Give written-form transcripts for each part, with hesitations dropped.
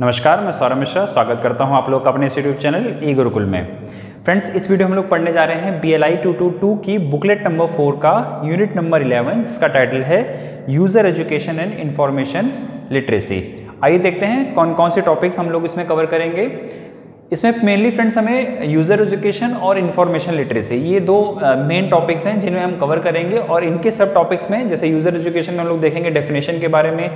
नमस्कार, मैं सौरभ मिश्रा स्वागत करता हूं आप लोग का अपने इस यूट्यूब चैनल ई गुरुकुल में। फ्रेंड्स, इस वीडियो में हम लोग पढ़ने जा रहे हैं BLI 222 की बुकलेट नंबर 4 का यूनिट नंबर 11, जिसका टाइटल है user education and information literacy. आइए देखते हैं कौन कौन से टॉपिक्स हम लोग इसमें कवर करेंगे। इसमें मेनली फ्रेंड्स हमें यूज़र एजुकेशन और इन्फॉर्मेशन लिटरेसी, ये दो मेन टॉपिक्स हैं जिन्हें हम कवर करेंगे। और इनके सब टॉपिक्स में जैसे यूज़र एजुकेशन में हम लोग देखेंगे डेफिनेशन के बारे में,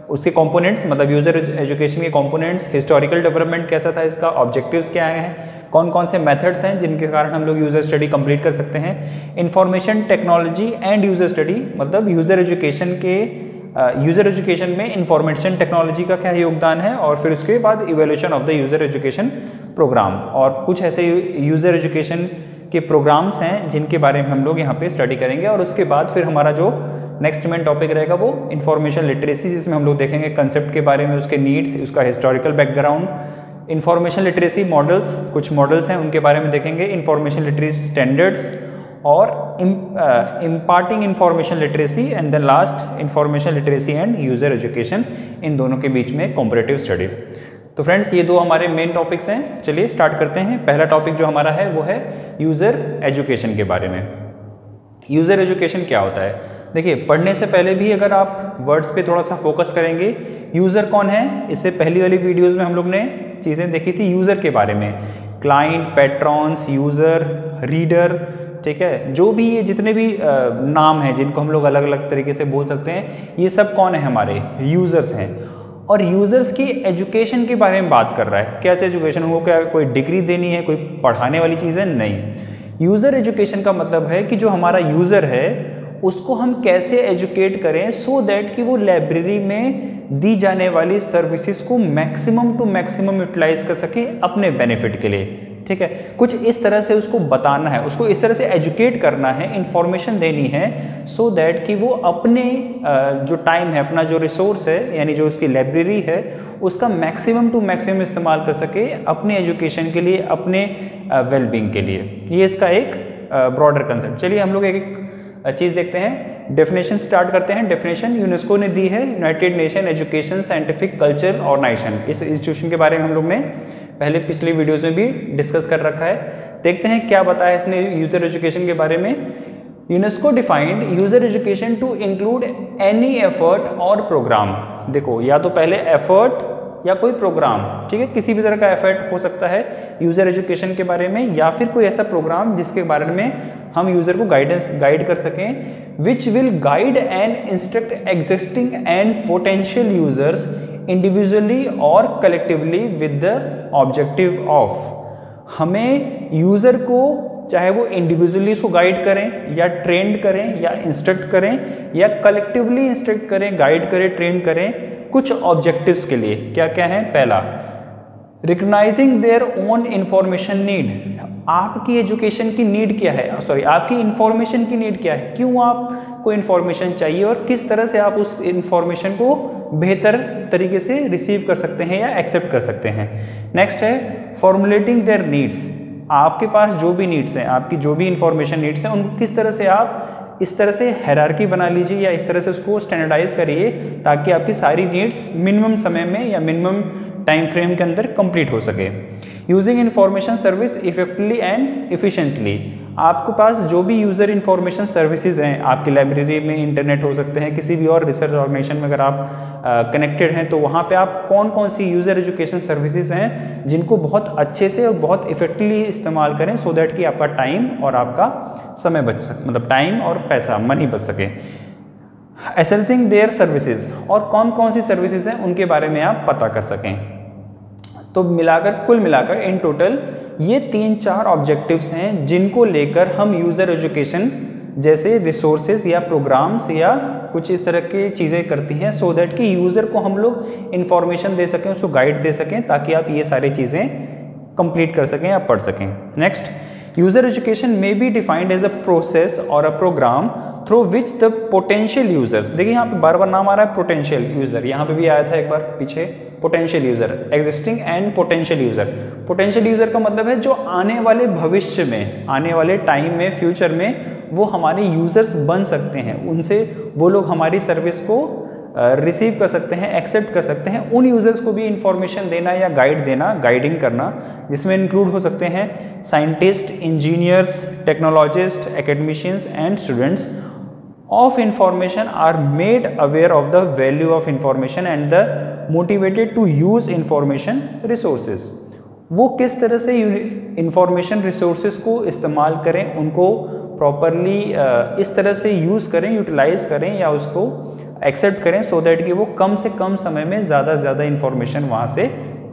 उसके कंपोनेंट्स मतलब यूज़र एजुकेशन के कंपोनेंट्स, हिस्टोरिकल डेवलपमेंट कैसा था इसका, ऑब्जेक्टिव्स क्या हैं, कौन कौन से मेथड्स हैं जिनके कारण हम लोग यूज़र स्टडी कंप्लीट कर सकते हैं। Information technology and user study मतलब यूज़र एजुकेशन में इंफॉर्मेशन टेक्नोलॉजी का क्या योगदान है, और फिर उसके बाद evolution of the user education programme. और कुछ ऐसे यूज़र एजुकेशन के प्रोग्राम्स हैं जिनके बारे में हम लोग यहाँ पे स्टडी करेंगे। और उसके बाद फिर हमारा जो नेक्स्ट मेन टॉपिक रहेगा वो इंफॉर्मेशन लिटरेसी, जिसमें हम लोग देखेंगे कंसेप्ट के बारे में, उसके नीड्स, उसका historical background, information literacy models, कुछ मॉडल्स हैं उनके बारे में देखेंगे, इंफॉर्मेशन लिटरेसी स्टैंडर्ड्स और imparting information literacy, and then last information literacy and user education, इन दोनों के बीच में कॉम्परेटिव स्टडी। तो फ्रेंड्स, ये दो हमारे मेन टॉपिक्स हैं। चलिए स्टार्ट करते हैं। पहला टॉपिक जो हमारा है वो है यूज़र एजुकेशन के बारे में। यूज़र एजुकेशन क्या होता है? देखिए, पढ़ने से पहले भी अगर आप वर्ड्स पे थोड़ा सा फोकस करेंगे, यूज़र कौन है, इससे पहली वाली वीडियोज़ में हम लोग ने चीज़ें देखी थी यूज़र के बारे में, क्लाइंट, पैट्रॉन्स, यूज़र, रीडर, ठीक है, जो भी ये जितने भी नाम हैं जिनको हम लोग अलग अलग तरीके से बोल सकते हैं, ये सब कौन है, हमारे यूज़र्स हैं। और यूज़र्स की एजुकेशन के बारे में बात कर रहा है। कैसे एजुकेशन? उनको क्या कोई डिग्री देनी है, कोई पढ़ाने वाली चीज़ है? नहीं। यूज़र एजुकेशन का मतलब है कि जो हमारा यूज़र है उसको हम कैसे एजुकेट करें सो दैट कि वो लाइब्रेरी में दी जाने वाली सर्विसेज को मैक्सिमम टू मैक्सिमम यूटिलाइज कर सके अपने बेनिफिट के लिए। ठीक है, कुछ इस तरह से उसको बताना है, उसको इस तरह से एजुकेट करना है, इंफॉर्मेशन देनी है सो दैट कि वो अपने जो टाइम है, अपना जो रिसोर्स है, यानी जो उसकी लाइब्रेरी है, उसका मैक्सिमम टू मैक्सिमम इस्तेमाल कर सके अपने एजुकेशन के लिए, अपने वेलबींग के लिए। ये इसका एक ब्रॉडर कंसेप्ट। चलिए हम लोग एक चीज़ देखते हैं। डेफिनेशन स्टार्ट करते हैं। डेफिनेशन यूनेस्को ने दी है, united nation education scientific culture organisation. इस इंस्टीट्यूशन के बारे में हम लोग ने पहले पिछली वीडियोस में भी डिस्कस कर रखा है। देखते हैं क्या बताया इसने यूज़र एजुकेशन के बारे में। UNESCO defined user education to include any effort or programme. देखो, या तो पहले एफर्ट या कोई प्रोग्राम, ठीक है, किसी भी तरह का एफर्ट हो सकता है यूज़र एजुकेशन के बारे में, या फिर कोई ऐसा प्रोग्राम जिसके बारे में हम यूज़र को गाइड कर सकें, which will guide and instruct existing and potential users individually और collectively with the objective of. हमें यूज़र को चाहे वो इंडिविजुअली उसको गाइड करें या ट्रेंड करें या इंस्ट्रक्ट करें या कलेक्टिवली इंस्ट्रक्ट करें, गाइड करें, ट्रेन करें कुछ ऑब्जेक्टिव्स के लिए। क्या क्या है? पहला, recognising their own information need. आपकी एजुकेशन की नीड क्या है, आपकी इंफॉर्मेशन की नीड क्या है, क्यों आपको इंफॉर्मेशन चाहिए और किस तरह से आप उस इंफॉर्मेशन को बेहतर तरीके से रिसीव कर सकते हैं या एक्सेप्ट कर सकते हैं। नेक्स्ट है फॉर्मुलेटिंग देयर नीड्स। आपके पास जो भी नीड्स हैं, आपकी जो भी इंफॉर्मेशन नीड्स हैं, उनको किस तरह से आप इस तरह से हायरार्की बना लीजिए या इस तरह से उसको स्टैंडर्डाइज करिए ताकि आपकी सारी नीड्स मिनिमम समय में या मिनिमम टाइम फ्रेम के अंदर कंप्लीट हो सके। Using information service effectively and efficiently. आपके पास जो भी यूज़र इंफॉर्मेशन सर्विसेज हैं, आपकी लाइब्रेरी में इंटरनेट हो सकते हैं, किसी भी और रिसर्च ऑर्गेनाइजेशन में अगर आप कनेक्टेड हैं तो वहाँ पे आप कौन कौन सी यूज़र एजुकेशन सर्विसेज हैं जिनको बहुत अच्छे से और बहुत इफेक्टिवली इस्तेमाल करें सो दैट कि आपका टाइम और आपका समय बच सके, मतलब टाइम और पैसा, मनी बच सके। एसेसिंग देयर सर्विसेज, और कौन कौन सी सर्विसेज हैं उनके बारे में आप पता कर सकें। तो कुल मिलाकर इन टोटल ये 3-4 ऑब्जेक्टिव्स हैं जिनको लेकर हम यूज़र एजुकेशन जैसे रिसोर्सेज या प्रोग्राम्स या कुछ इस तरह की चीज़ें करती हैं सो दैट कि यूज़र को हम लोग इन्फॉर्मेशन दे सकें, उसको गाइड दे सकें ताकि आप ये सारी चीज़ें कंप्लीट कर सकें या पढ़ सकें। नेक्स्ट, यूज़र एजुकेशन में be defined as a process और a programme through which the potential users. देखिए यहाँ पे बार बार नाम आ रहा है पोटेंशियल यूज़र, यहाँ पे भी आया था एक बार पीछे potential user, existing and potential user. Potential user का मतलब है जो आने वाले भविष्य में, आने वाले टाइम में, फ्यूचर में वो हमारे यूज़र्स बन सकते हैं, उनसे वो लोग हमारी सर्विस को रिसीव कर सकते हैं, एक्सेप्ट कर सकते हैं, उन यूजर्स को भी इंफॉर्मेशन देना या गाइड देना, गाइडिंग करना, जिसमें इंक्लूड हो सकते हैं scientist, engineers, technologist, academicians and students of information are made aware of the value of information and the motivated to use information resources। वो किस तरह से इंफॉर्मेशन रिसोर्सेज को इस्तेमाल करें, उनको प्रॉपरली इस तरह से यूज़ करें, यूटिलाइज करें या उसको एक्सेप्ट करें सो दैट कि वो कम से कम समय में ज़्यादा से ज़्यादा इंफॉर्मेशन वहाँ से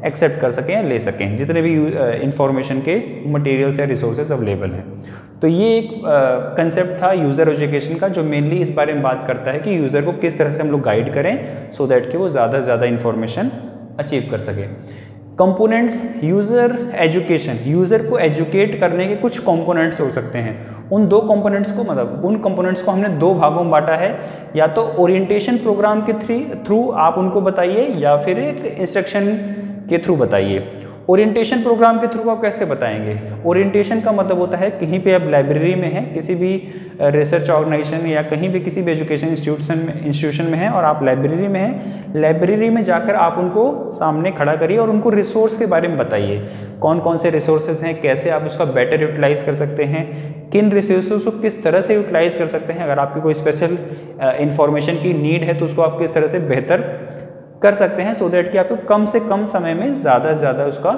एक्सेप्ट कर सकें या ले सकें, जितने भी इंफॉर्मेशन के मटेरियल्स या रिसोर्सेज अवेलेबल हैं। तो ये एक कंसेप्ट था यूज़र एजुकेशन का, जो मेनली इस बारे में बात करता है कि यूज़र को किस तरह से हम लोग गाइड करें सो दैट कि वो ज़्यादा से ज़्यादा इंफॉर्मेशन अचीव कर सके। कंपोनेंट्स यूज़र एजुकेशन, यूज़र को एजुकेट करने के कुछ कंपोनेंट्स हो सकते हैं। उन दो कंपोनेंट्स को मतलब उन कंपोनेंट्स को हमने दो भागों में बांटा है, या तो ओरिएंटेशन प्रोग्राम के थ्रू आप उनको बताइए या फिर एक इंस्ट्रक्शन के थ्रू बताइए। ओरिएंटेशन प्रोग्राम के थ्रू आप कैसे बताएंगे? ओरिएंटेशन का मतलब होता है कहीं आप लाइब्रेरी में हैं, किसी भी रिसर्च ऑर्गेनाइजेशन या कहीं भी किसी भी एजुकेशन इंस्टीट्यूशन में हैं और आप लाइब्रेरी में हैं, लाइब्रेरी में जाकर आप उनको सामने खड़ा करिए और उनको रिसोर्स के बारे में बताइए, कौन कौन से रिसोर्सेज हैं, कैसे आप उसका बेटर यूटिलाइज कर सकते हैं, किन रिसोर्सेज को किस तरह से यूटिलाइज कर सकते हैं। अगर आपकी कोई स्पेशल इंफॉर्मेशन की नीड है तो उसको आप किस तरह से बेहतर कर सकते हैं सो दैट कि आपको कम से कम समय में ज़्यादा से ज़्यादा उसका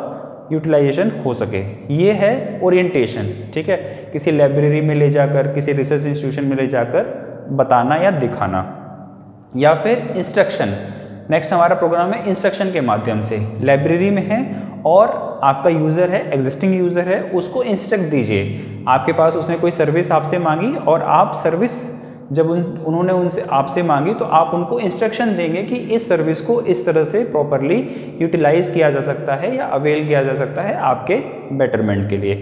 यूटिलाइजेशन हो सके। ये है ओरिएंटेशन, ठीक है, किसी लाइब्रेरी में ले जाकर, किसी रिसर्च इंस्टीट्यूशन में ले जाकर बताना या दिखाना। या फिर इंस्ट्रक्शन, नेक्स्ट हमारा प्रोग्राम है इंस्ट्रक्शन के माध्यम से। लाइब्रेरी में है और आपका यूज़र है, एग्जिस्टिंग यूज़र है, उसको इंस्ट्रक्ट दीजिए। आपके पास उसने कोई सर्विस आपसे मांगी और आप सर्विस जब उन्होंने उनसे आपसे मांगी तो आप उनको इंस्ट्रक्शन देंगे कि इस सर्विस को इस तरह से प्रॉपरली यूटिलाइज किया जा सकता है या अवेल किया जा सकता है आपके बेटरमेंट के लिए।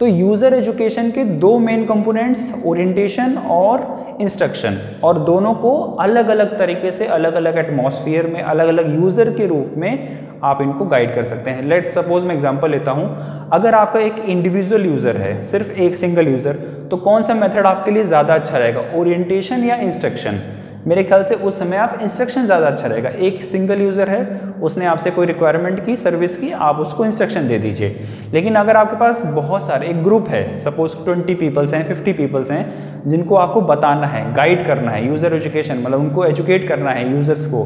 तो यूज़र एजुकेशन के दो मेन कंपोनेंट्स ओरिएंटेशन और इंस्ट्रक्शन, और दोनों को अलग अलग तरीके से, अलग अलग एटमॉस्फेयर में, अलग अलग यूज़र के रूप में आप इनको गाइड कर सकते हैं। लेट सपोज मैं एग्जांपल लेता हूं, अगर आपका एक इंडिविजुअल यूज़र है, सिर्फ एक सिंगल यूज़र, तो कौन सा मेथड आपके लिए ज़्यादा अच्छा रहेगा, ओरिएंटेशन या इंस्ट्रक्शन? मेरे ख्याल से उस समय आप इंस्ट्रक्शन ज़्यादा अच्छा रहेगा। एक सिंगल यूज़र है, उसने आपसे कोई रिक्वायरमेंट की, सर्विस की, आप उसको इंस्ट्रक्शन दे दीजिए। लेकिन अगर आपके पास बहुत सारे, एक ग्रुप है, सपोज 20 पीपल्स हैं, 50 पीपल्स हैं, जिनको आपको बताना है, गाइड करना है, यूज़र एजुकेशन मतलब उनको एजुकेट करना है यूज़र्स को,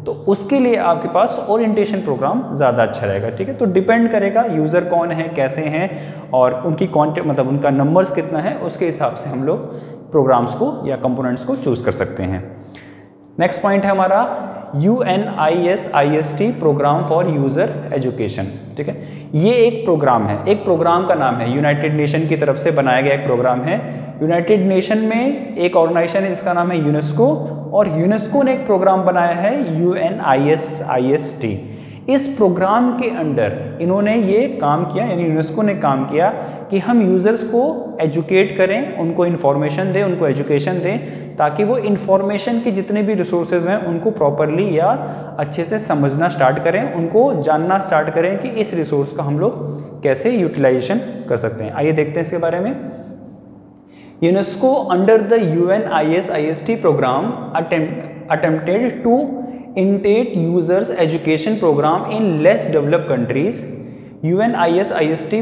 तो उसके लिए आपके पास ओरिएंटेशन प्रोग्राम ज़्यादा अच्छा रहेगा। ठीक है, तो डिपेंड करेगा यूज़र कौन है, कैसे हैं और उनकी क्वांटिटी मतलब उनका नंबर्स कितना है, उसके हिसाब से हम लोग प्रोग्राम्स को या कंपोनेंट्स को चूज़ कर सकते हैं। नेक्स्ट पॉइंट है हमारा UNIST programme for user education. ठीक है, ये एक प्रोग्राम है, एक प्रोग्राम का नाम है, यूनाइटेड नेशन की तरफ से बनाया गया एक प्रोग्राम है। यूनाइटेड नेशन में एक ऑर्गेनाइजेशन है जिसका नाम है यूनेस्को, और यूनेस्को ने एक प्रोग्राम बनाया है UNIST। इस प्रोग्राम के अंडर इन्होंने ये काम किया, यानी यूनेस्को ने काम किया कि हम यूज़र्स को एजुकेट करें, उनको इन्फॉर्मेशन दें, उनको एजुकेशन दें, ताकि वो इन्फॉर्मेशन के जितने भी रिसोर्सेज हैं उनको प्रॉपरली या अच्छे से समझना स्टार्ट करें, उनको जानना स्टार्ट करें कि इस रिसोर्स का हम लोग कैसे यूटिलाइजेशन कर सकते हैं। आइए देखते हैं इसके बारे में। UNESCO under the UNIST programme attempted to integrate users education program in less developed countries. UNIST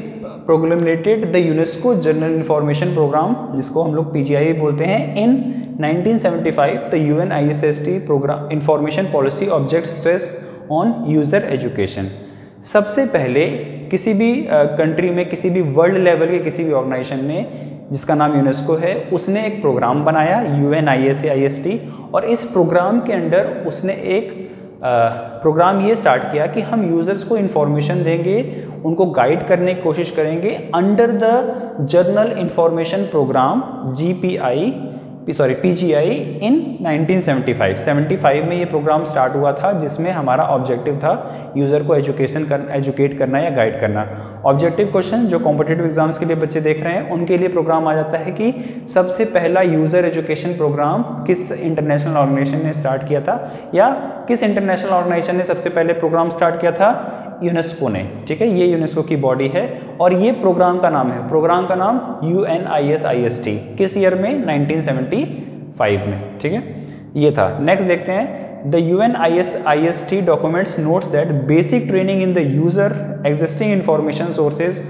promulgated the UNESCO General Information Program, जिसको हम लोग PGI बोलते हैं, in 1975. The UNIST program information policy object stress on user education. सबसे पहले किसी भी country में, किसी भी वर्ल्ड लेवल के किसी भी ऑर्गेनाइजेशन ने, जिसका नाम यूनेस्को है, उसने एक प्रोग्राम बनाया UNIST, और इस प्रोग्राम के अंडर उसने एक प्रोग्राम ये स्टार्ट किया कि हम यूज़र्स को इन्फॉर्मेशन देंगे, उनको गाइड करने की कोशिश करेंगे under the general information programme PGI in 1975 में ये प्रोग्राम स्टार्ट हुआ था, जिसमें हमारा ऑब्जेक्टिव था यूज़र को एजुकेट करना या गाइड करना। ऑब्जेक्टिव क्वेश्चन जो कॉम्पिटिटिव एग्जाम्स के लिए बच्चे देख रहे हैं उनके लिए प्रोग्राम आ जाता है कि सबसे पहला यूज़र एजुकेशन प्रोग्राम किस इंटरनेशनल ऑर्गेनाइजेशन ने स्टार्ट किया था, या किस इंटरनेशनल ऑर्गेनाइजेशन ने सबसे पहले प्रोग्राम स्टार्ट किया था? यूनेस्को ने। ठीक है, ये यूनेस्को की बॉडी है और ये प्रोग्राम का नाम है, प्रोग्राम का नाम UNIST। किस ईयर में? 1975 में। ठीक है, ये था। नेक्स्ट देखते हैं the UNIST documents notes that basic training in the user, existing information sources,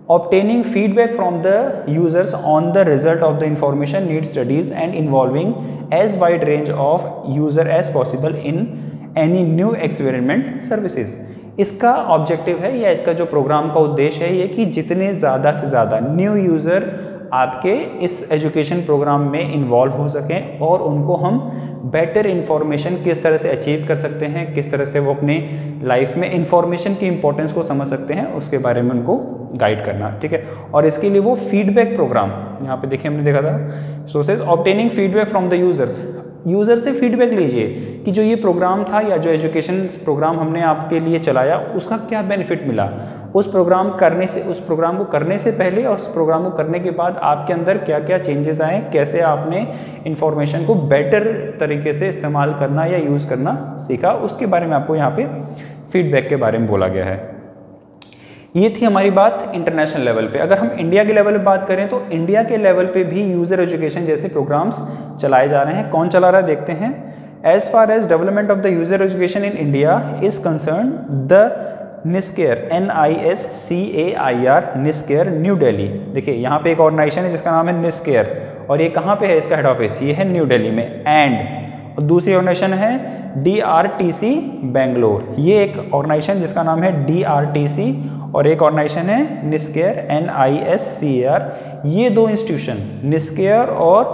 obtaining feedback from the users on the result of the information need studies and involving as wide range of user as possible in any new experiment services। इसका objective है या इसका जो programme का उद्देश्य है ये कि जितने ज़्यादा से ज़्यादा न्यू यूज़र आपके इस एजुकेशन प्रोग्राम में इन्वॉल्व हो सकें और उनको हम बेटर इन्फॉर्मेशन किस तरह से अचीव कर सकते हैं, किस तरह से वो अपनी लाइफ में इन्फॉर्मेशन की इंपॉर्टेंस को समझ सकते हैं, उसके बारे में उनको गाइड करना। ठीक है, और इसके लिए वो फीडबैक प्रोग्राम, यहाँ पे देखिए हमने देखा था sources, obtaining feedback from the users, user से फीडबैक लीजिए कि जो ये प्रोग्राम था या जो एजुकेशन प्रोग्राम हमने आपके लिए चलाया उसका क्या बेनिफिट मिला, उस प्रोग्राम को करने से पहले और उस प्रोग्राम को करने के बाद आपके अंदर क्या क्या चेंजेस आए, कैसे आपने इंफॉर्मेशन को बेटर तरीके से इस्तेमाल करना या यूज़ करना सीखा, उसके बारे में आपको यहाँ पे फीडबैक के बारे में बोला गया है। ये थी हमारी बात इंटरनेशनल लेवल पे। अगर हम इंडिया के लेवल पे बात करें तो इंडिया के लेवल पे भी यूज़र एजुकेशन जैसे प्रोग्राम्स चलाए जा रहे हैं। कौन चला रहा है देखते हैं। As far as development of the user education in India is concern, the NISCAIR NISCAIR NISCAIR New Delhi, देखिए यहाँ पे एक ऑर्गेनाइजेशन है जिसका नाम है निस्केयर और ये कहाँ पे है, इसका हेड ऑफिस ये है न्यू दिल्ली में। एंड दूसरी ऑर्गेनाइजेशन है DRTC बेंगलोर, ये एक ऑर्गेनाइजेशन जिसका नाम है DRTC और एक ऑर्गेनाइजेशन है निस्केयर NISCAR। ये दो इंस्टीट्यूशन निस्केयर और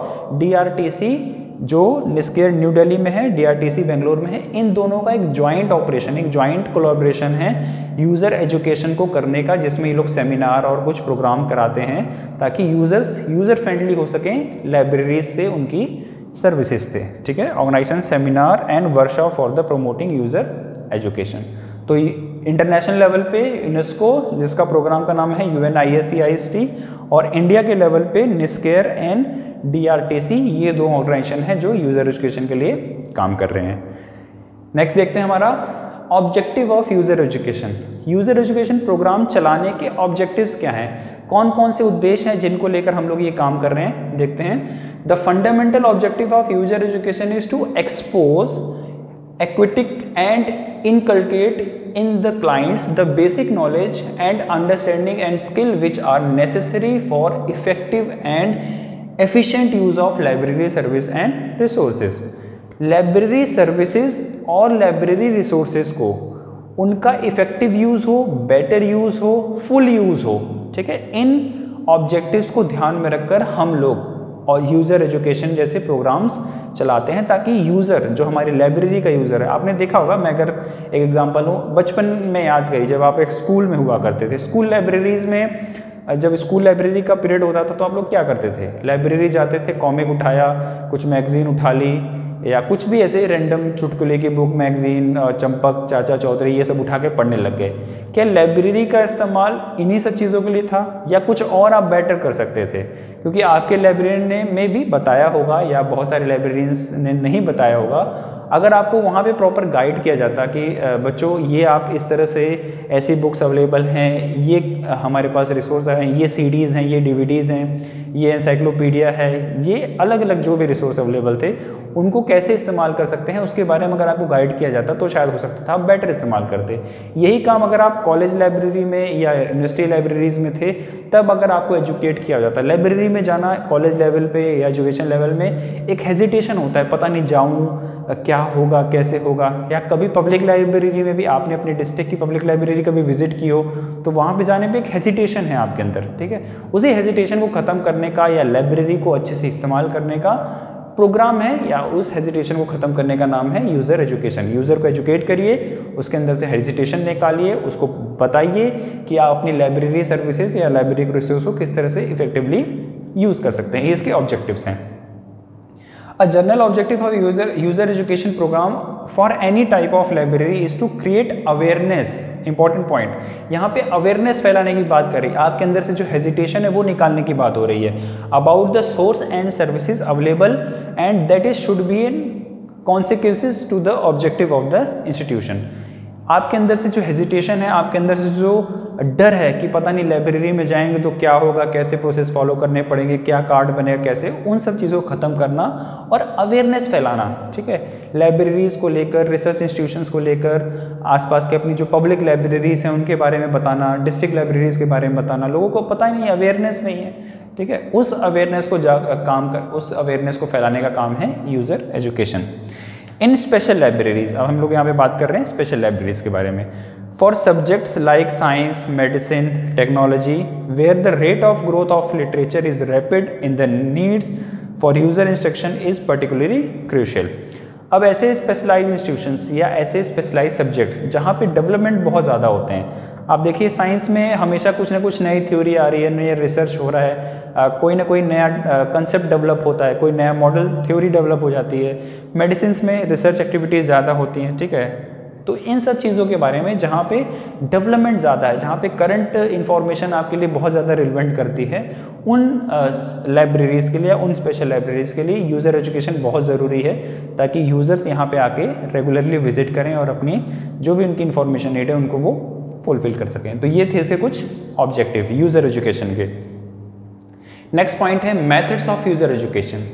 DRTC, जो निस्केयर न्यू दिल्ली में है, DRTC बेंगलोर में है, इन दोनों का एक जॉइंट ऑपरेशन, एक जॉइंट कोलैबोरेशन है यूज़र एजुकेशन को करने का, जिसमें ये लोग सेमिनार और कुछ प्रोग्राम कराते हैं ताकि यूज़र फ्रेंडली हो सकें, लाइब्रेरीज से उनकी सर्विसेज थे। ठीक है, organisation seminar and workshop for the promoting user education. तो इंटरनेशनल लेवल पे यूनेस्को, जिसका प्रोग्राम का नाम है UNIST, और इंडिया के लेवल पे निस्केयर एंड DRTC, ये दो ऑर्गेनाइजेशन हैं जो यूज़र एजुकेशन के लिए काम कर रहे हैं। नेक्स्ट देखते हैं हमारा objective of user education. User education programme चलाने के ऑब्जेक्टिव्स क्या हैं, कौन कौन से उद्देश्य हैं जिनको लेकर हम लोग ये काम कर रहे हैं, देखते हैं। The fundamental objective of user education is to expose, एक्विटिक and inculcate in the clients the basic knowledge and understanding and skill which are necessary for effective and efficient use of library service and resources। Library services और library resources को उनका effective use हो, better use हो, full use हो। ठीक है, इन objectives को ध्यान में रखकर हम लोग और यूज़र एजुकेशन जैसे प्रोग्राम्स चलाते हैं ताकि यूज़र, जो हमारी लाइब्रेरी का यूज़र है, आपने देखा होगा, मैं अगर एक एग्जांपल हूँ, बचपन में याद करिए जब आप एक स्कूल में हुआ करते थे, स्कूल लाइब्रेरीज़ में जब स्कूल लाइब्रेरी का पीरियड होता था तो आप लोग क्या करते थे, लाइब्रेरी जाते थे, कॉमिक उठाया, कुछ मैगजीन उठा ली या कुछ भी ऐसे रैंडम चुटकुले की बुक, मैगजीन, चंपक, चाचा चौधरी, ये सब उठा के पढ़ने लग गए। क्या लाइब्रेरी का इस्तेमाल इन्हीं सब चीज़ों के लिए था या कुछ और आप बेटर कर सकते थे? क्योंकि आपके लाइब्रेरियन ने में भी बताया होगा या बहुत सारे लाइब्रेरियंस ने नहीं बताया होगा। अगर आपको वहाँ पे प्रॉपर गाइड किया जाता कि बच्चों ये आप इस तरह से ऐसी बुक्स अवेलेबल हैं, ये हमारे पास रिसोर्स हैं, ये CDs हैं, ये DVDs हैं, ये एनसाइक्लोपीडिया है, ये अलग अलग जो भी रिसोर्स अवेलेबल थे उनको कैसे इस्तेमाल कर सकते हैं, उसके बारे में अगर आपको गाइड किया जाता तो शायद हो सकता था आप बेटर इस्तेमाल करते। यही काम अगर आप कॉलेज लाइब्रेरी में या यूनिवर्सिटी लाइब्रेरीज़ में थे तब अगर आपको एजुकेट किया जाता। लाइब्रेरी में जाना कॉलेज लेवल पे या एजुकेशन लेवल में एक हेजिटेशन होता है, पता नहीं जाऊँ क्या होगा, कैसे होगा। या कभी पब्लिक लाइब्रेरी में भी आपने अपने डिस्ट्रिक्ट की पब्लिक लाइब्रेरी कभी विजिट की हो तो वहाँ पे जाने पे एक हेजिटेशन है आपके अंदर। ठीक है, उसी हेजिटेशन को ख़त्म करने का या लाइब्रेरी को अच्छे से इस्तेमाल करने का प्रोग्राम है या उस हेजिटेशन को ख़त्म करने का नाम है यूज़र एजुकेशन। यूज़र को एजुकेट करिए, उसके अंदर से हेजिटेशन निकालिए, उसको बताइए कि आप अपनी लाइब्रेरी सर्विसेज या लाइब्रेरी रिसोर्स को किस तरह से इफेक्टिवली यूज़ कर सकते हैं। ये इसके ऑब्जेक्टिव्स हैं। A general objective of user education program for any type of library is to create awareness। important point, यहाँ पे awareness फैलाने की बात करें, आपके अंदर से जो hesitation है वो निकालने की बात हो रही है। about the source and services available and that is should be in consequences to the objective of the institution। आपके अंदर से जो हेजिटेशन है, आपके अंदर से जो डर है कि पता नहीं लाइब्रेरी में जाएंगे तो क्या होगा, कैसे प्रोसेस फॉलो करने पड़ेंगे, क्या कार्ड बनेगा कैसे, उन सब चीज़ों को ख़त्म करना और अवेयरनेस फैलाना, ठीक है। लाइब्रेरीज़ को लेकर, रिसर्च इंस्टीट्यूशंस को लेकर, आसपास के अपनी जो पब्लिक लाइब्रेरीज़ हैं उनके बारे में बताना, डिस्ट्रिक्ट लाइब्रेरीज़ के बारे में बताना। लोगों को पता ही नहीं, अवेयरनेस नहीं है, ठीक है। उस अवेयरनेस को उस अवेयरनेस को फैलाने का काम है यूज़र एजुकेशन इन स्पेशल लाइब्रेरीज। अब हम लोग यहाँ पे बात कर रहे हैं स्पेशल लाइब्रेरीज के बारे में। For subjects like science, medicine, technology, where the rate of growth of literature is rapid in the needs for user instruction is particularly crucial. अब ऐसे स्पेशलाइज इंस्टीट्यूशंस या ऐसे स्पेशलाइज सब्जेक्ट्स जहाँ पे डेवलपमेंट बहुत ज़्यादा होते हैं। आप देखिए साइंस में हमेशा कुछ ना कुछ नई थ्योरी आ रही है, नया रिसर्च हो रहा है, कोई ना कोई नया कंसेप्ट डेवलप होता है, कोई नया मॉडल थ्योरी डेवलप हो जाती है। मेडिसिन्स में रिसर्च एक्टिविटीज़ ज़्यादा होती हैं, ठीक है। तो इन सब चीज़ों के बारे में जहाँ पे डेवलपमेंट ज़्यादा है, जहाँ पे करंट इन्फॉर्मेशन आपके लिए बहुत ज़्यादा रिलेवेंट करती है, उन लाइब्रेरीज़ के लिए, उन स्पेशल लाइब्रेरीज़ के लिए यूज़र एजुकेशन बहुत ज़रूरी है, ताकि यूज़र्स यहाँ पे आके रेगुलरली विजिट करें और अपनी जो भी उनकी इन्फॉर्मेशन नीड है उनको वो फुलफिल कर सकें। तो ये थे इसके कुछ ऑब्जेक्टिव यूज़र एजुकेशन के। नेक्स्ट पॉइंट है मेथड्स ऑफ यूज़र एजुकेशन।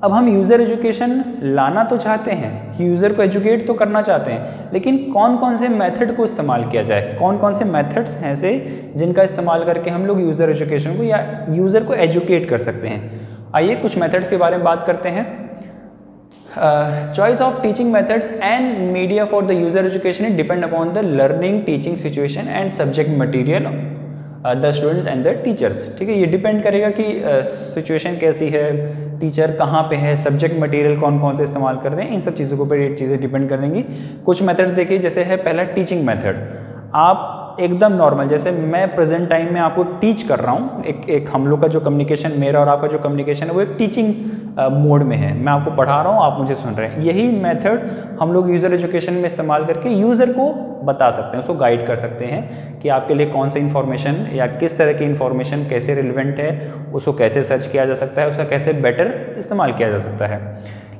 अब हम यूज़र एजुकेशन लाना तो चाहते हैं कि यूज़र को एजुकेट तो करना चाहते हैं, लेकिन कौन कौन से मेथड को इस्तेमाल किया जाए, कौन कौन से मेथड्स हैं ऐसे जिनका इस्तेमाल करके हम लोग यूज़र एजुकेशन को या यूज़र को एजुकेट कर सकते हैं। आइए कुछ मेथड्स के बारे में बात करते हैं। Choice of teaching methods and media for the user education depend upon the learning teaching situation and subject material the students and the teachers, ठीक है। ये डिपेंड करेगा कि सिचुएशन कैसी है, टीचर कहाँ पे है, सब्जेक्ट मटेरियल कौन कौन से इस्तेमाल कर रहे हैं, इन सब चीज़ों के ऊपर ये चीज़ें डिपेंड करेंगी। कुछ मेथड्स देखिए, जैसे है पहला टीचिंग मेथड। आप एकदम नॉर्मल, जैसे मैं प्रेजेंट टाइम में आपको टीच कर रहा हूँ, एक हम लोग का जो कम्युनिकेशन, मेरा और आपका जो कम्युनिकेशन है वो एक टीचिंग मोड में है, मैं आपको पढ़ा रहा हूँ, आप मुझे सुन रहे हैं। यही मेथड हम लोग यूज़र एजुकेशन में इस्तेमाल करके यूज़र को बता सकते हैं, उसको गाइड कर सकते हैं कि आपके लिए कौन सा इन्फॉर्मेशन या किस तरह की इन्फॉर्मेशन कैसे रिलेवेंट है, उसको कैसे सर्च किया जा सकता है, उसका कैसे बेटर इस्तेमाल किया जा सकता है।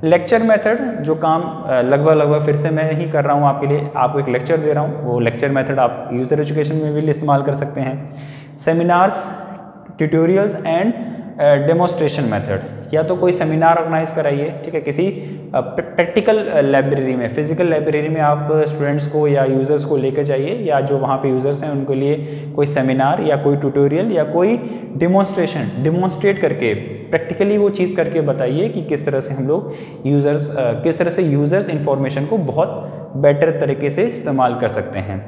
लेक्चर मेथड, जो काम लगभग फिर से मैं ही कर रहा हूँ आपके लिए, आपको एक लेक्चर दे रहा हूँ, वो लेक्चर मेथड आप यूज़र एजुकेशन में भी इस्तेमाल कर सकते हैं। Seminars, tutorials and demonstration method, या तो कोई सेमिनार ऑर्गेनाइज कराइए, ठीक है, किसी प्रैक्टिकल लाइब्रेरी में, फिजिकल लाइब्रेरी में आप स्टूडेंट्स को या यूज़र्स को लेकर जाइए, या जो वहाँ पे यूज़र्स हैं उनके लिए कोई सेमिनार या कोई ट्यूटोरियल या कोई डिमॉन्स्ट्रेट करके प्रैक्टिकली वो चीज़ करके बताइए कि किस तरह से हम लोग किस तरह से यूज़र्स इंफॉर्मेशन को बहुत बेटर तरीके से इस्तेमाल कर सकते हैं।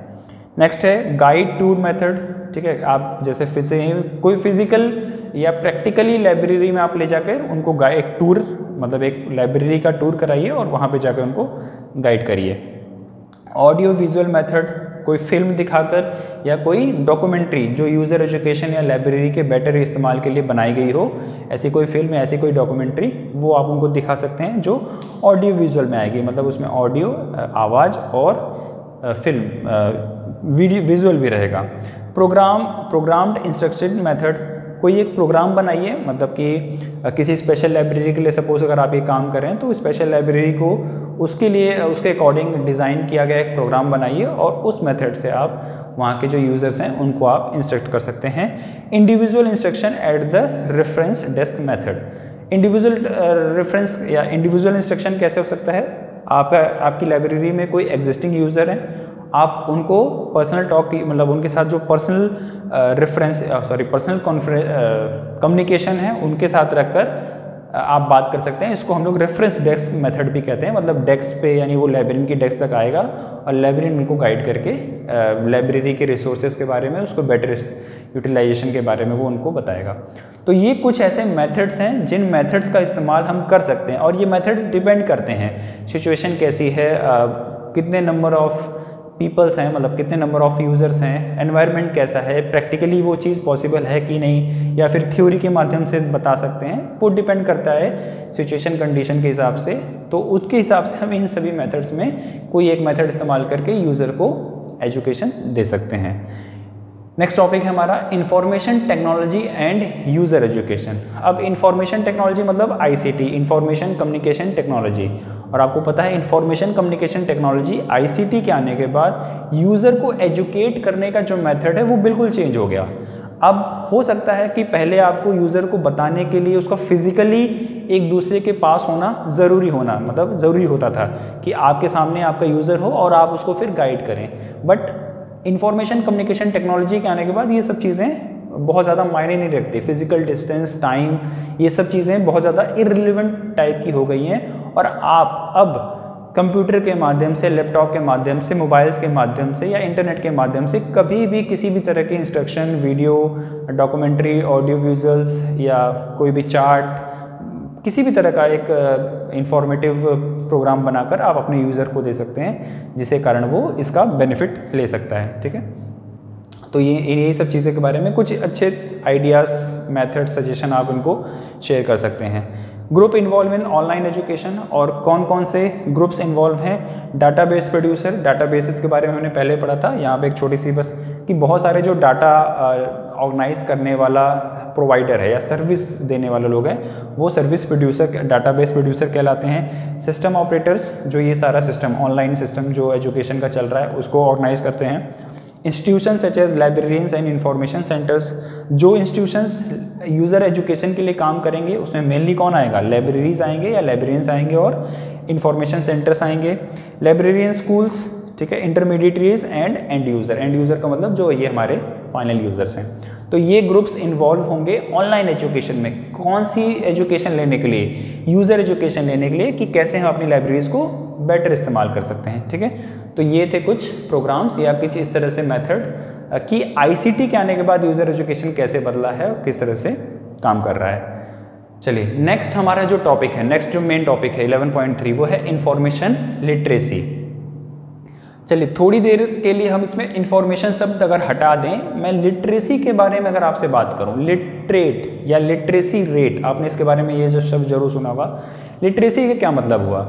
नेक्स्ट है गाइड टूर मेथड, ठीक है। आप जैसे फिर से कोई फिजिकल या प्रैक्टिकली लाइब्रेरी में आप ले जाकर उनको एक टूर, मतलब एक लाइब्रेरी का टूर कराइए और वहाँ पे जाकर उनको गाइड करिए। ऑडियो विजुअल मेथड, कोई फिल्म दिखाकर या कोई डॉक्यूमेंट्री जो यूज़र एजुकेशन या लाइब्रेरी के बेटर इस्तेमाल के लिए बनाई गई हो, ऐसी कोई फिल्म या ऐसी कोई डॉक्यूमेंट्री वो आप उनको दिखा सकते हैं जो ऑडियो विजुअल में आएगी, मतलब उसमें ऑडियो, आवाज़ और फिल्म वीडियो विजुअल भी रहेगा। प्रोग्राम्ड इंस्ट्रक्शन मेथड, कोई एक प्रोग्राम बनाइए, मतलब कि किसी स्पेशल लाइब्रेरी के लिए सपोज अगर आप ये काम कर रहे हैं तो स्पेशल लाइब्रेरी को उसके लिए उसके अकॉर्डिंग डिज़ाइन किया गया एक प्रोग्राम बनाइए और उस मेथड से आप वहाँ के जो यूज़र्स हैं उनको आप इंस्ट्रक्ट कर सकते हैं। Individual instruction at the reference desk method, individual reference या इंडिविजुअल इंस्ट्रक्शन कैसे हो सकता है? आपकी लाइब्रेरी में कोई एग्जिस्टिंग यूज़र है, आप उनको पर्सनल टॉक की, मतलब उनके साथ जो पर्सनल पर्सनल कम्युनिकेशन है उनके साथ रखकर आप बात कर सकते हैं। इसको हम लोग रेफरेंस डेस्क मेथड भी कहते हैं, मतलब डेस्क पे, यानी वो लाइब्रेरी की डेस्क तक आएगा और लाइब्रेरी उनको गाइड करके लाइब्रेरी के रिसोर्सेज के बारे में, उसको बेटर यूटिलाइजेशन के बारे में वो उनको बताएगा। तो ये कुछ ऐसे मेथड्स हैं जिन मेथड्स का इस्तेमाल हम कर सकते हैं, और ये मेथड्स डिपेंड करते हैं सिचुएशन कैसी है, कितने नंबर ऑफ पीपल्स हैं, मतलब कितने नंबर ऑफ़ यूज़र्स हैं, एनवायरनमेंट कैसा है, प्रैक्टिकली वो चीज़ पॉसिबल है कि नहीं, या फिर थ्योरी के माध्यम से बता सकते हैं, वो डिपेंड करता है सिचुएशन कंडीशन के हिसाब से। तो उसके हिसाब से हम इन सभी मेथड्स में कोई एक मेथड इस्तेमाल करके यूज़र को एजुकेशन दे सकते हैं। नेक्स्ट टॉपिक है हमारा information technology and user education. अब इंफॉर्मेशन टेक्नोलॉजी मतलब आईसीटी, इंफॉर्मेशन कम्युनिकेशन टेक्नोलॉजी। और आपको पता है इंफॉर्मेशन कम्युनिकेशन टेक्नोलॉजी आईसीटी के आने के बाद यूज़र को एजुकेट करने का जो मेथड है वो बिल्कुल चेंज हो गया। अब हो सकता है कि पहले आपको यूज़र को बताने के लिए उसका फिजिकली एक दूसरे के पास होना ज़रूरी होता था कि आपके सामने आपका यूज़र हो और आप उसको फिर गाइड करें। बट इंफॉर्मेशन कम्युनिकेशन टेक्नोलॉजी के आने के बाद ये सब चीज़ें बहुत ज़्यादा मायने नहीं रखती। फिजिकल डिस्टेंस, टाइम, ये सब चीज़ें बहुत ज़्यादा इररिलेवेंट टाइप की हो गई हैं और आप अब कंप्यूटर के माध्यम से, लैपटॉप के माध्यम से, मोबाइल्स के माध्यम से या इंटरनेट के माध्यम से कभी भी किसी भी तरह की instruction, video, documentary, audio visuals या कोई भी चार्ट, किसी भी तरह का एक इंफॉर्मेटिव प्रोग्राम बनाकर आप अपने यूज़र को दे सकते हैं, जिसके कारण वो इसका बेनिफिट ले सकता है। ठीक है, तो ये सब चीज़ों के बारे में कुछ अच्छे आइडियाज़, मेथड, सजेशन आप उनको शेयर कर सकते हैं। Group involve in online education, और कौन कौन से ग्रुप्स इन्वॉल्व हैं। डाटाबेस प्रोड्यूसर, डाटाबेसेस के बारे में हमने पहले पढ़ा था। यहाँ पे एक छोटी सी बस कि बहुत सारे जो डाटा ऑर्गेनाइज करने वाला प्रोवाइडर है या सर्विस देने वाले लोग हैं वो सर्विस प्रोड्यूसर, डाटाबेस प्रोड्यूसर कहलाते हैं। सिस्टम ऑपरेटर्स, जो ये सारा सिस्टम, ऑनलाइन सिस्टम जो एजुकेशन का चल रहा है उसको ऑर्गेनाइज करते हैं। Institution such as librarians and information centres, जो इंस्टीट्यूशंस यूज़र एजुकेशन के लिए काम करेंगे उसमें मेनली कौन आएगा, लाइब्रेरीज आएंगे या लाइब्रेरियंस आएंगे और इंफॉर्मेशन सेंटर्स आएंगे। लाइब्रेरियन स्कूल्स, ठीक है, intermediaries and end user. End user का मतलब जो ये हमारे फाइनल यूज़र्स हैं। तो ये ग्रुप्स इन्वॉल्व होंगे ऑनलाइन एजुकेशन में। कौन सी एजुकेशन लेने के लिए, यूज़र एजुकेशन लेने के लिए कि कैसे हम अपनी लाइब्रेरीज को बेटर इस्तेमाल कर सकते हैं। ठीक है, तो ये थे कुछ प्रोग्राम्स या कुछ इस तरह से मेथड कि आईसीटी के आने के बाद यूज़र एजुकेशन कैसे बदला है और किस तरह से काम कर रहा है। चलिए नेक्स्ट हमारा जो टॉपिक है, नेक्स्ट जो मेन टॉपिक है 11.3 वो है इंफॉर्मेशन लिटरेसी। चलिए थोड़ी देर के लिए हम इसमें इंफॉर्मेशन शब्द अगर हटा दें, मैं लिटरेसी के बारे में अगर आपसे बात करूं, लिटरेट या लिटरेसी रेट, आपने इसके बारे में ये जो शब्द जरूर सुना होगा। लिटरेसी का क्या मतलब हुआ,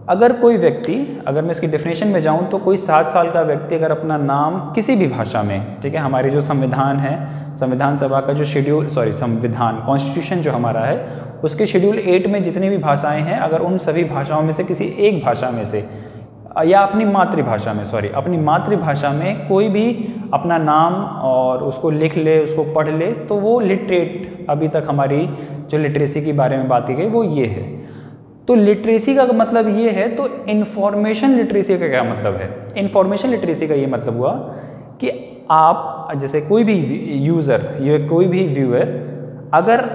अगर कोई व्यक्ति, अगर मैं इसकी डेफिनेशन में जाऊं तो कोई 7 साल का व्यक्ति अगर अपना नाम किसी भी भाषा में, ठीक है, हमारी जो संविधान है, संविधान सभा का जो शेड्यूल, संविधान कॉन्स्टिट्यूशन जो हमारा है उसके शेड्यूल 8 में जितनी भी भाषाएं हैं, अगर उन सभी भाषाओं में से किसी एक भाषा में से या अपनी मातृभाषा में, अपनी मातृभाषा में कोई भी अपना नाम और उसको लिख ले, उसको पढ़ ले, तो वो लिटरेट, अभी तक हमारी जो लिटरेसी के बारे में बात की गई वो ये है। तो लिटरेसी का मतलब ये है, तो इन्फॉर्मेशन लिटरेसी का क्या मतलब है। इन्फॉर्मेशन लिटरेसी का ये मतलब हुआ कि आप जैसे कोई भी यूज़र या कोई भी व्यूअर, अगर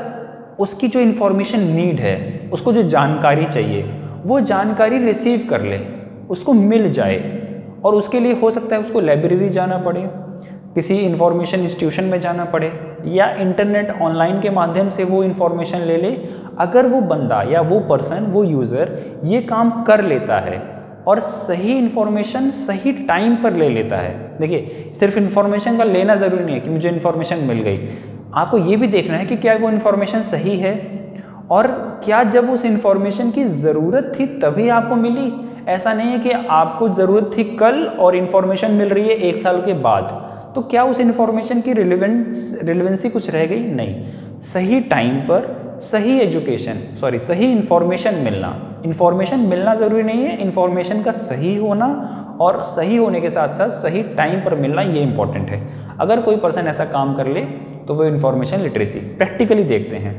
उसकी जो इन्फॉर्मेशन नीड है, उसको जो जानकारी चाहिए, वो जानकारी रिसीव कर ले, उसको मिल जाए, और उसके लिए हो सकता है उसको लाइब्रेरी जाना पड़े, किसी इंफॉर्मेशन इंस्टीट्यूशन में जाना पड़े, या इंटरनेट ऑनलाइन के माध्यम से वो इन्फॉर्मेशन ले ले। अगर वो बंदा या वो पर्सन, वो यूज़र ये काम कर लेता है और सही इन्फॉर्मेशन सही टाइम पर ले लेता है। देखिए, सिर्फ इन्फॉर्मेशन का लेना ज़रूरी नहीं है कि मुझे इन्फॉर्मेशन मिल गई, आपको ये भी देखना है कि क्या वो इन्फॉर्मेशन सही है और क्या जब उस इन्फॉर्मेशन की ज़रूरत थी तभी आपको मिली। ऐसा नहीं है कि आपको ज़रूरत थी कल और इन्फॉर्मेशन मिल रही है 1 साल के बाद, तो क्या उस इन्फॉर्मेशन की रिलेवेंसी कुछ रह गई? नहीं। सही टाइम पर सही एजुकेशन, सही इन्फॉर्मेशन मिलना, इन्फॉर्मेशन मिलना ज़रूरी नहीं है, इन्फॉर्मेशन का सही होना और सही होने के साथ साथ सही टाइम पर मिलना, ये इंपॉर्टेंट है। अगर कोई पर्सन ऐसा काम कर ले तो वो इन्फॉर्मेशन लिटरेसी प्रैक्टिकली देखते हैं।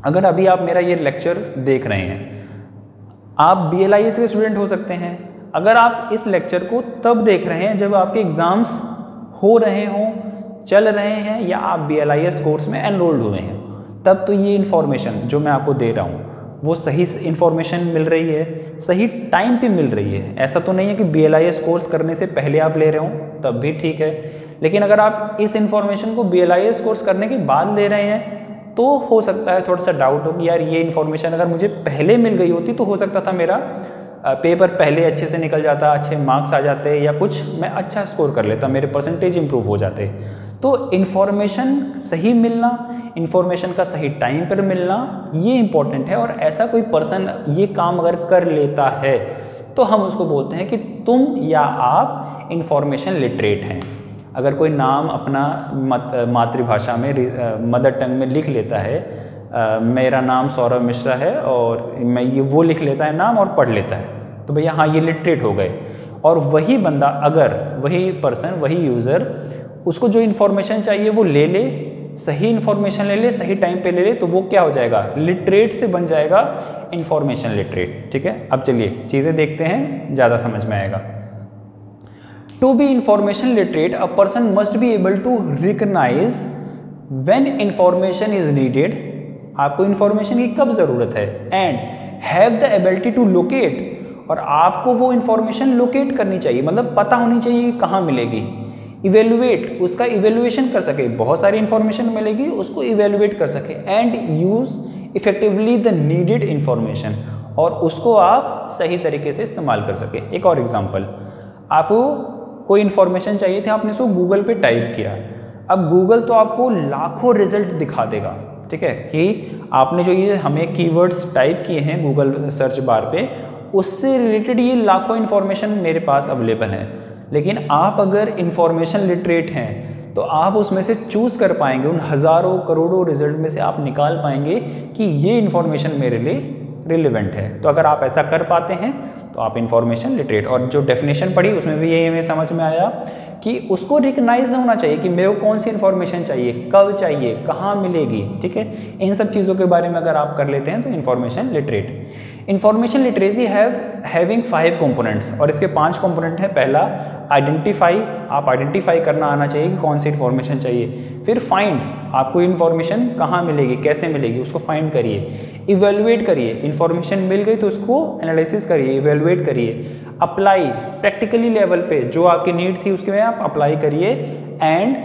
अगर अभी आप मेरा ये लेक्चर देख रहे हैं, आप BLIS के स्टूडेंट हो सकते हैं। अगर आप इस लेक्चर को तब देख रहे हैं जब आपके एग्ज़ाम्स हो रहे हों, चल रहे हैं, या आप BLIS कोर्स में एनरोल्ड हुए हैं, तब तो ये इन्फॉर्मेशन जो मैं आपको दे रहा हूँ वो सही इन्फॉर्मेशन मिल रही है, सही टाइम पे मिल रही है। ऐसा तो नहीं है कि BLIS कोर्स करने से पहले आप ले रहे हो, तब भी ठीक है। लेकिन अगर आप इस इन्फॉर्मेशन को BLIS कोर्स करने के बाद ले रहे हैं तो हो सकता है थोड़ा सा डाउट हो कि यार ये इन्फॉर्मेशन अगर मुझे पहले मिल गई होती तो हो सकता था मेरा पेपर पहले अच्छे से निकल जाता, अच्छे मार्क्स आ जाते, या कुछ मैं अच्छा स्कोर कर लेता, मेरे परसेंटेज इंप्रूव हो जाते। तो इन्फॉर्मेशन सही मिलना, इन्फॉर्मेशन का सही टाइम पर मिलना, ये इम्पॉर्टेंट है। और ऐसा कोई पर्सन ये काम अगर कर लेता है तो हम उसको बोलते हैं कि तुम या आप इन्फॉर्मेशन लिटरेट हैं। अगर कोई नाम अपना मातृभाषा में मदर टंग में लिख लेता है, मेरा नाम सौरभ मिश्रा है और मैं ये वो लिख लेता है नाम और पढ़ लेता है, तो भैया हाँ ये लिटरेट हो गए। और वही बंदा अगर वही पर्सन वही यूज़र उसको जो इन्फॉर्मेशन चाहिए वो ले ले, सही इन्फॉर्मेशन ले ले, सही टाइम पे ले ले, तो वो क्या हो जाएगा, लिटरेट से बन जाएगा इन्फॉर्मेशन लिटरेट। ठीक है, अब चलिए चीज़ें देखते हैं, ज़्यादा समझ में आएगा। To be information literate a person must be able to recognise when information is needed, आपको इंफॉर्मेशन की कब ज़रूरत है, and have the ability to locate, और आपको वो इंफॉर्मेशन लोकेट करनी चाहिए, मतलब पता होनी चाहिए कहाँ मिलेगी। इवेलुएट, उसका इवेलुएशन कर सके, बहुत सारी इंफॉर्मेशन मिलेगी उसको इवेलुएट कर सके, and use effectively the needed information, और उसको आप सही तरीके से इस्तेमाल कर सके। एक और एग्जांपल, आपको कोई इंफॉर्मेशन चाहिए थी, आपने उसको गूगल पे टाइप किया, अब गूगल तो आपको लाखों रिजल्ट दिखा देगा, ठीक है, कि आपने जो ये हमें कीवर्ड्स टाइप किए हैं गूगल सर्च बार पे, उससे रिलेटेड ये लाखों इन्फॉर्मेशन मेरे पास अवेलेबल है। लेकिन आप अगर इंफॉर्मेशन लिटरेट हैं तो आप उसमें से चूज़ कर पाएंगे, उन हज़ारों करोड़ों रिजल्ट में से आप निकाल पाएंगे कि ये इन्फॉर्मेशन मेरे लिए रिलेवेंट है। तो अगर आप ऐसा कर पाते हैं तो आप इंफॉर्मेशन लिटरेट। और जो डेफिनेशन पढ़ी उसमें भी यही हमें समझ में आया कि उसको रिकग्नाइज होना चाहिए कि मेरे को कौन सी इन्फॉर्मेशन चाहिए, कब चाहिए, कहाँ मिलेगी। ठीक है, इन सब चीज़ों के बारे में अगर आप कर लेते हैं तो information literate. Information literacy having 5 components, और इसके 5 कंपोनेंट हैं। पहला आइडेंटिफाई, आप आइडेंटिफाई करना आना चाहिए कि कौन सी इन्फॉर्मेशन चाहिए। फिर फाइंड, आपको इन्फॉर्मेशन कहाँ मिलेगी, कैसे मिलेगी, उसको फाइंड करिए। इवेलुएट करिए, इन्फॉर्मेशन मिल गई तो उसको एनालिसिस करिए, इवेलुएट करिए। अप्लाई, प्रैक्टिकली लेवल पे जो आपकी नीड थी उसके में आप अप्लाई करिए। And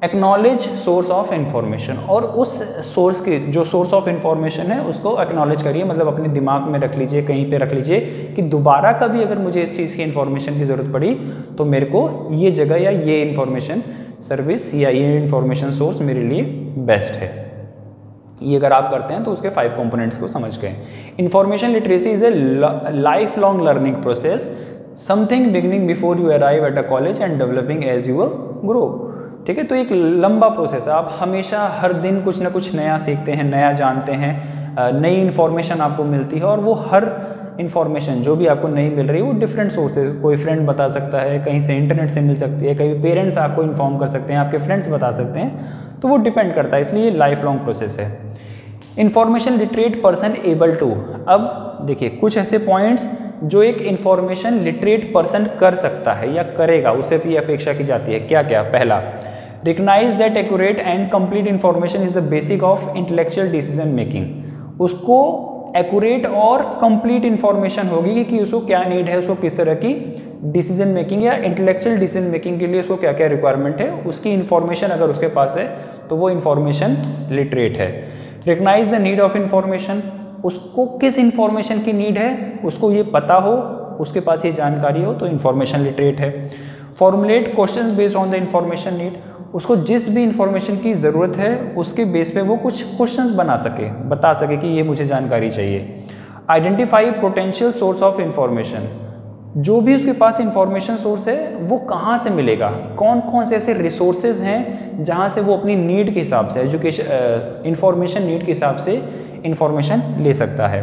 acknowledge source of information, और उस सोर्स की जो सोर्स ऑफ इन्फॉर्मेशन है उसको एक्नॉलेज करिए, मतलब अपने दिमाग में रख लीजिए, कहीं पे रख लीजिए कि दोबारा कभी अगर मुझे इस चीज़ की इन्फॉर्मेशन की ज़रूरत पड़ी तो मेरे को ये जगह या ये इन्फॉर्मेशन सर्विस या ये इन्फॉर्मेशन सोर्स मेरे लिए बेस्ट है। ये अगर आप करते हैं तो उसके 5 कंपोनेंट्स को समझ गए। Information literacy is a life long learning process, something beginning before you arrive at a college and developing as you grow. ठीक है, तो एक लंबा प्रोसेस है, आप हमेशा हर दिन कुछ ना कुछ नया सीखते हैं, नया जानते हैं, नई इन्फॉर्मेशन आपको मिलती है। और वो हर इन्फॉर्मेशन जो भी आपको नहीं मिल रही है वो डिफरेंट सोर्सेज, कोई फ्रेंड बता सकता है, कहीं से इंटरनेट से मिल सकती है, कहीं पेरेंट्स आपको इन्फॉर्म कर सकते हैं, आपके फ्रेंड्स बता सकते हैं, तो वो डिपेंड करता है, इसलिए लाइफ लॉन्ग प्रोसेस है। Information literate person able to, अब देखिए कुछ ऐसे पॉइंट्स जो एक इंफॉर्मेशन लिटरेट पर्सन कर सकता है या करेगा, उससे भी अपेक्षा की जाती है। क्या क्या? पहला, recognise that accurate and complete information is the basic of intellectual decision making. उसको एक्यूरेट और कंप्लीट इंफॉर्मेशन होगी कि उसको क्या नीड है, उसको किस तरह की डिसीजन मेकिंग या इंटेलेक्चुअल डिसीजन मेकिंग के लिए उसको क्या क्या रिक्वायरमेंट है, उसकी इंफॉर्मेशन अगर उसके पास है तो वो इंफॉर्मेशन लिटरेट है। Recognise the need of information, उसको किस इंफॉर्मेशन की नीड है उसको ये पता हो, उसके पास ये जानकारी हो, तो इंफॉर्मेशन लिटरेट है। Formulate questions based on the information need, उसको जिस भी इंफॉर्मेशन की ज़रूरत है उसके बेस पे वो कुछ क्वेश्चंस बता सके कि ये मुझे जानकारी चाहिए। Identify potential source of information, जो भी उसके पास इंफॉर्मेशन सोर्स है वो कहाँ से मिलेगा, कौन कौन से ऐसे रिसोर्सेज हैं जहाँ से वो अपनी नीड के हिसाब से, एजुकेशन इंफॉर्मेशन नीड के हिसाब से इंफॉर्मेशन ले सकता है।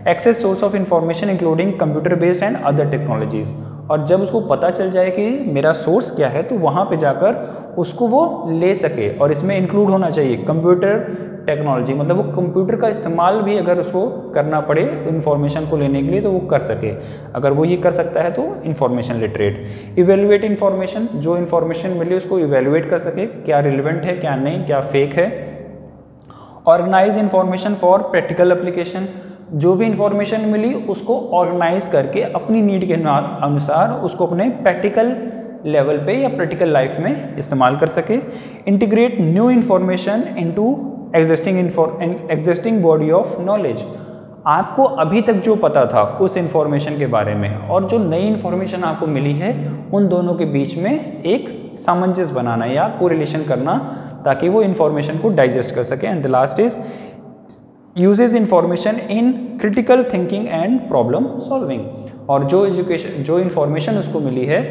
Access source of information including computer based and other technologies, और जब उसको पता चल जाए कि मेरा सोर्स क्या है तो वहाँ पे जाकर उसको वो ले सके, और इसमें इंक्लूड होना चाहिए कंप्यूटर टेक्नोलॉजी, मतलब वो कंप्यूटर का इस्तेमाल भी अगर उसको करना पड़े इन्फॉर्मेशन को लेने के लिए तो वो कर सके। अगर वो ये कर सकता है तो इन्फॉर्मेशन लिटरेट। इवेलुएट इन्फॉर्मेशन, जो इन्फॉर्मेशन मिली उसको इवेलुएट कर सके, क्या रिलेवेंट है, क्या नहीं, क्या फेक है। Organise information for practical application, जो भी इंफॉर्मेशन मिली उसको ऑर्गेनाइज करके अपनी नीड के अनुसार उसको अपने प्रैक्टिकल लेवल पे या प्रैक्टिकल लाइफ में इस्तेमाल कर सके। Integrate new information into existing body of knowledge, आपको अभी तक जो पता था उस इंफॉर्मेशन के बारे में और जो नई इन्फॉर्मेशन आपको मिली है उन दोनों के बीच में एक सामंजस्य बनाना या कोरिलेशन करना, ताकि वो इन्फॉर्मेशन को डाइजेस्ट कर सके। And the last is usage information in critical thinking and problem solving, और जो इन्फॉर्मेशन उसको मिली है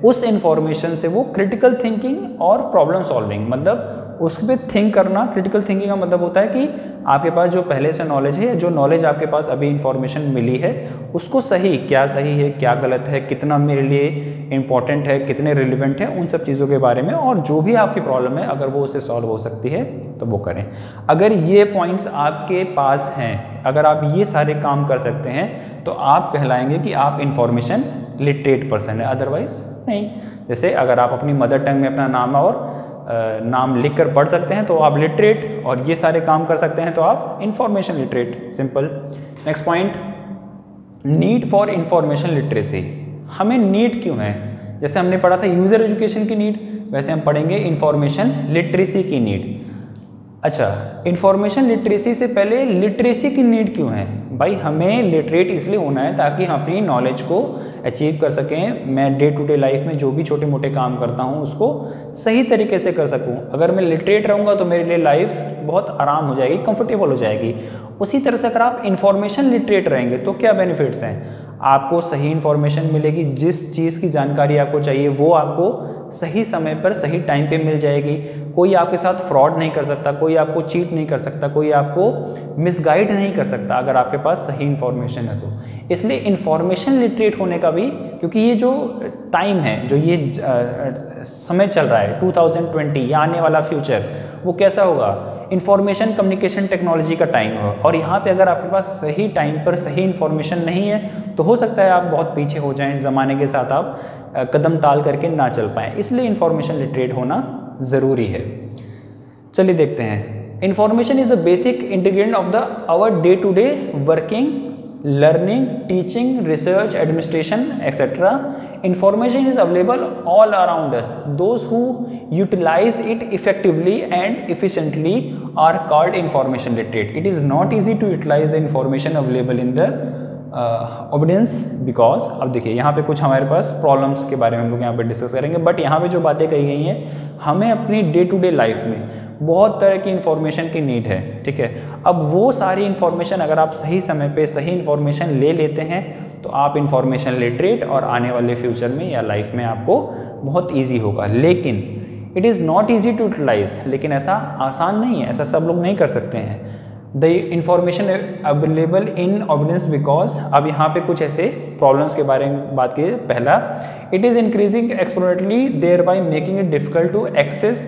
उस इंफॉर्मेशन से वो क्रिटिकल थिंकिंग और प्रॉब्लम सॉल्विंग, मतलब उस पर थिंक करना। क्रिटिकल थिंकिंग का मतलब होता है कि आपके पास जो पहले से नॉलेज है, जो नॉलेज आपके पास अभी इंफॉर्मेशन मिली है, उसको सही है, क्या गलत है, कितना मेरे लिए इम्पॉर्टेंट है, कितने रिलेवेंट है, उन सब चीज़ों के बारे में, और जो भी आपकी प्रॉब्लम है अगर वो उससे सॉल्व हो सकती है तो वो करें। अगर ये पॉइंट्स आपके पास हैं, अगर आप ये सारे काम कर सकते हैं तो आप कहलाएंगे कि आप इंफॉर्मेशन लिटरेट पर्सन है, अदरवाइज नहीं। जैसे अगर आप अपनी मदर टंग में अपना नाम लिख कर पढ़ सकते हैं तो आप लिटरेट, और ये सारे काम कर सकते हैं तो आप information literate, simple. Next point, need for information literacy. हमें नीड क्यों है? जैसे हमने पढ़ा था यूजर एजुकेशन की नीड, वैसे हम पढ़ेंगे इंफॉर्मेशन लिटरेसी की नीड। अच्छा, इंफॉर्मेशन लिटरेसी से पहले लिटरेसी की नीड क्यों है? भाई हमें लिटरेट इसलिए होना है ताकि हम अपनी नॉलेज को अचीव कर सकें। मैं डे टू डे लाइफ में जो भी छोटे मोटे काम करता हूं उसको सही तरीके से कर सकूं। अगर मैं लिटरेट रहूँगा तो मेरे लिए लाइफ बहुत आराम हो जाएगी, कंफर्टेबल हो जाएगी। उसी तरह से अगर आप इंफॉर्मेशन लिटरेट रहेंगे तो क्या बेनिफिट्स हैं? आपको सही इन्फॉर्मेशन मिलेगी, जिस चीज़ की जानकारी आपको चाहिए वो आपको सही समय पर सही टाइम पे मिल जाएगी। कोई आपके साथ फ्रॉड नहीं कर सकता, कोई आपको चीट नहीं कर सकता, कोई आपको मिसगाइड नहीं कर सकता अगर आपके पास सही इन्फॉर्मेशन है तो। इसलिए इन्फॉर्मेशन लिटरेट होने का भी, क्योंकि ये जो टाइम है, जो ये समय चल रहा है 2020 या आने वाला फ्यूचर, वो कैसा होगा? इंफॉर्मेशन कम्युनिकेशन टेक्नोलॉजी का टाइम हो, और यहाँ पे अगर आपके पास सही टाइम पर सही इन्फॉर्मेशन नहीं है तो हो सकता है आप बहुत पीछे हो जाएं, ज़माने के साथ आप कदम ताल करके ना चल पाएँ। इसलिए इन्फॉर्मेशन लिटरेट होना ज़रूरी है। चलिए देखते हैं। Information is the basic ingredient of the our day to day working, learning, teaching, research, administration, etc. Information is available all around us. Those who utilize it effectively and efficiently are called information literate. It is not easy to utilize the information available in the audience, because अब देखिए यहाँ पे कुछ हमारे पास problems के बारे में हम लोग यहाँ पे डिस्कस करेंगे, बट यहाँ पे जो बातें कही गई हैं, हमें अपनी डे टू डे लाइफ में बहुत तरह की इन्फॉर्मेशन की नीड है, ठीक है। अब वो सारी इन्फॉर्मेशन अगर आप सही समय पे सही इन्फॉर्मेशन ले लेते हैं तो आप इन्फॉर्मेशन लिटरेट, और आने वाले फ्यूचर में या लाइफ में आपको बहुत ईजी होगा। लेकिन it is not easy to utilise, लेकिन ऐसा आसान नहीं है, ऐसा सब लोग नहीं कर सकते हैं। The information available in audience, because अब यहाँ पे कुछ ऐसे प्रॉब्लम्स के बारे में बात की। पहला, it is increasing exponentially thereby making it difficult to access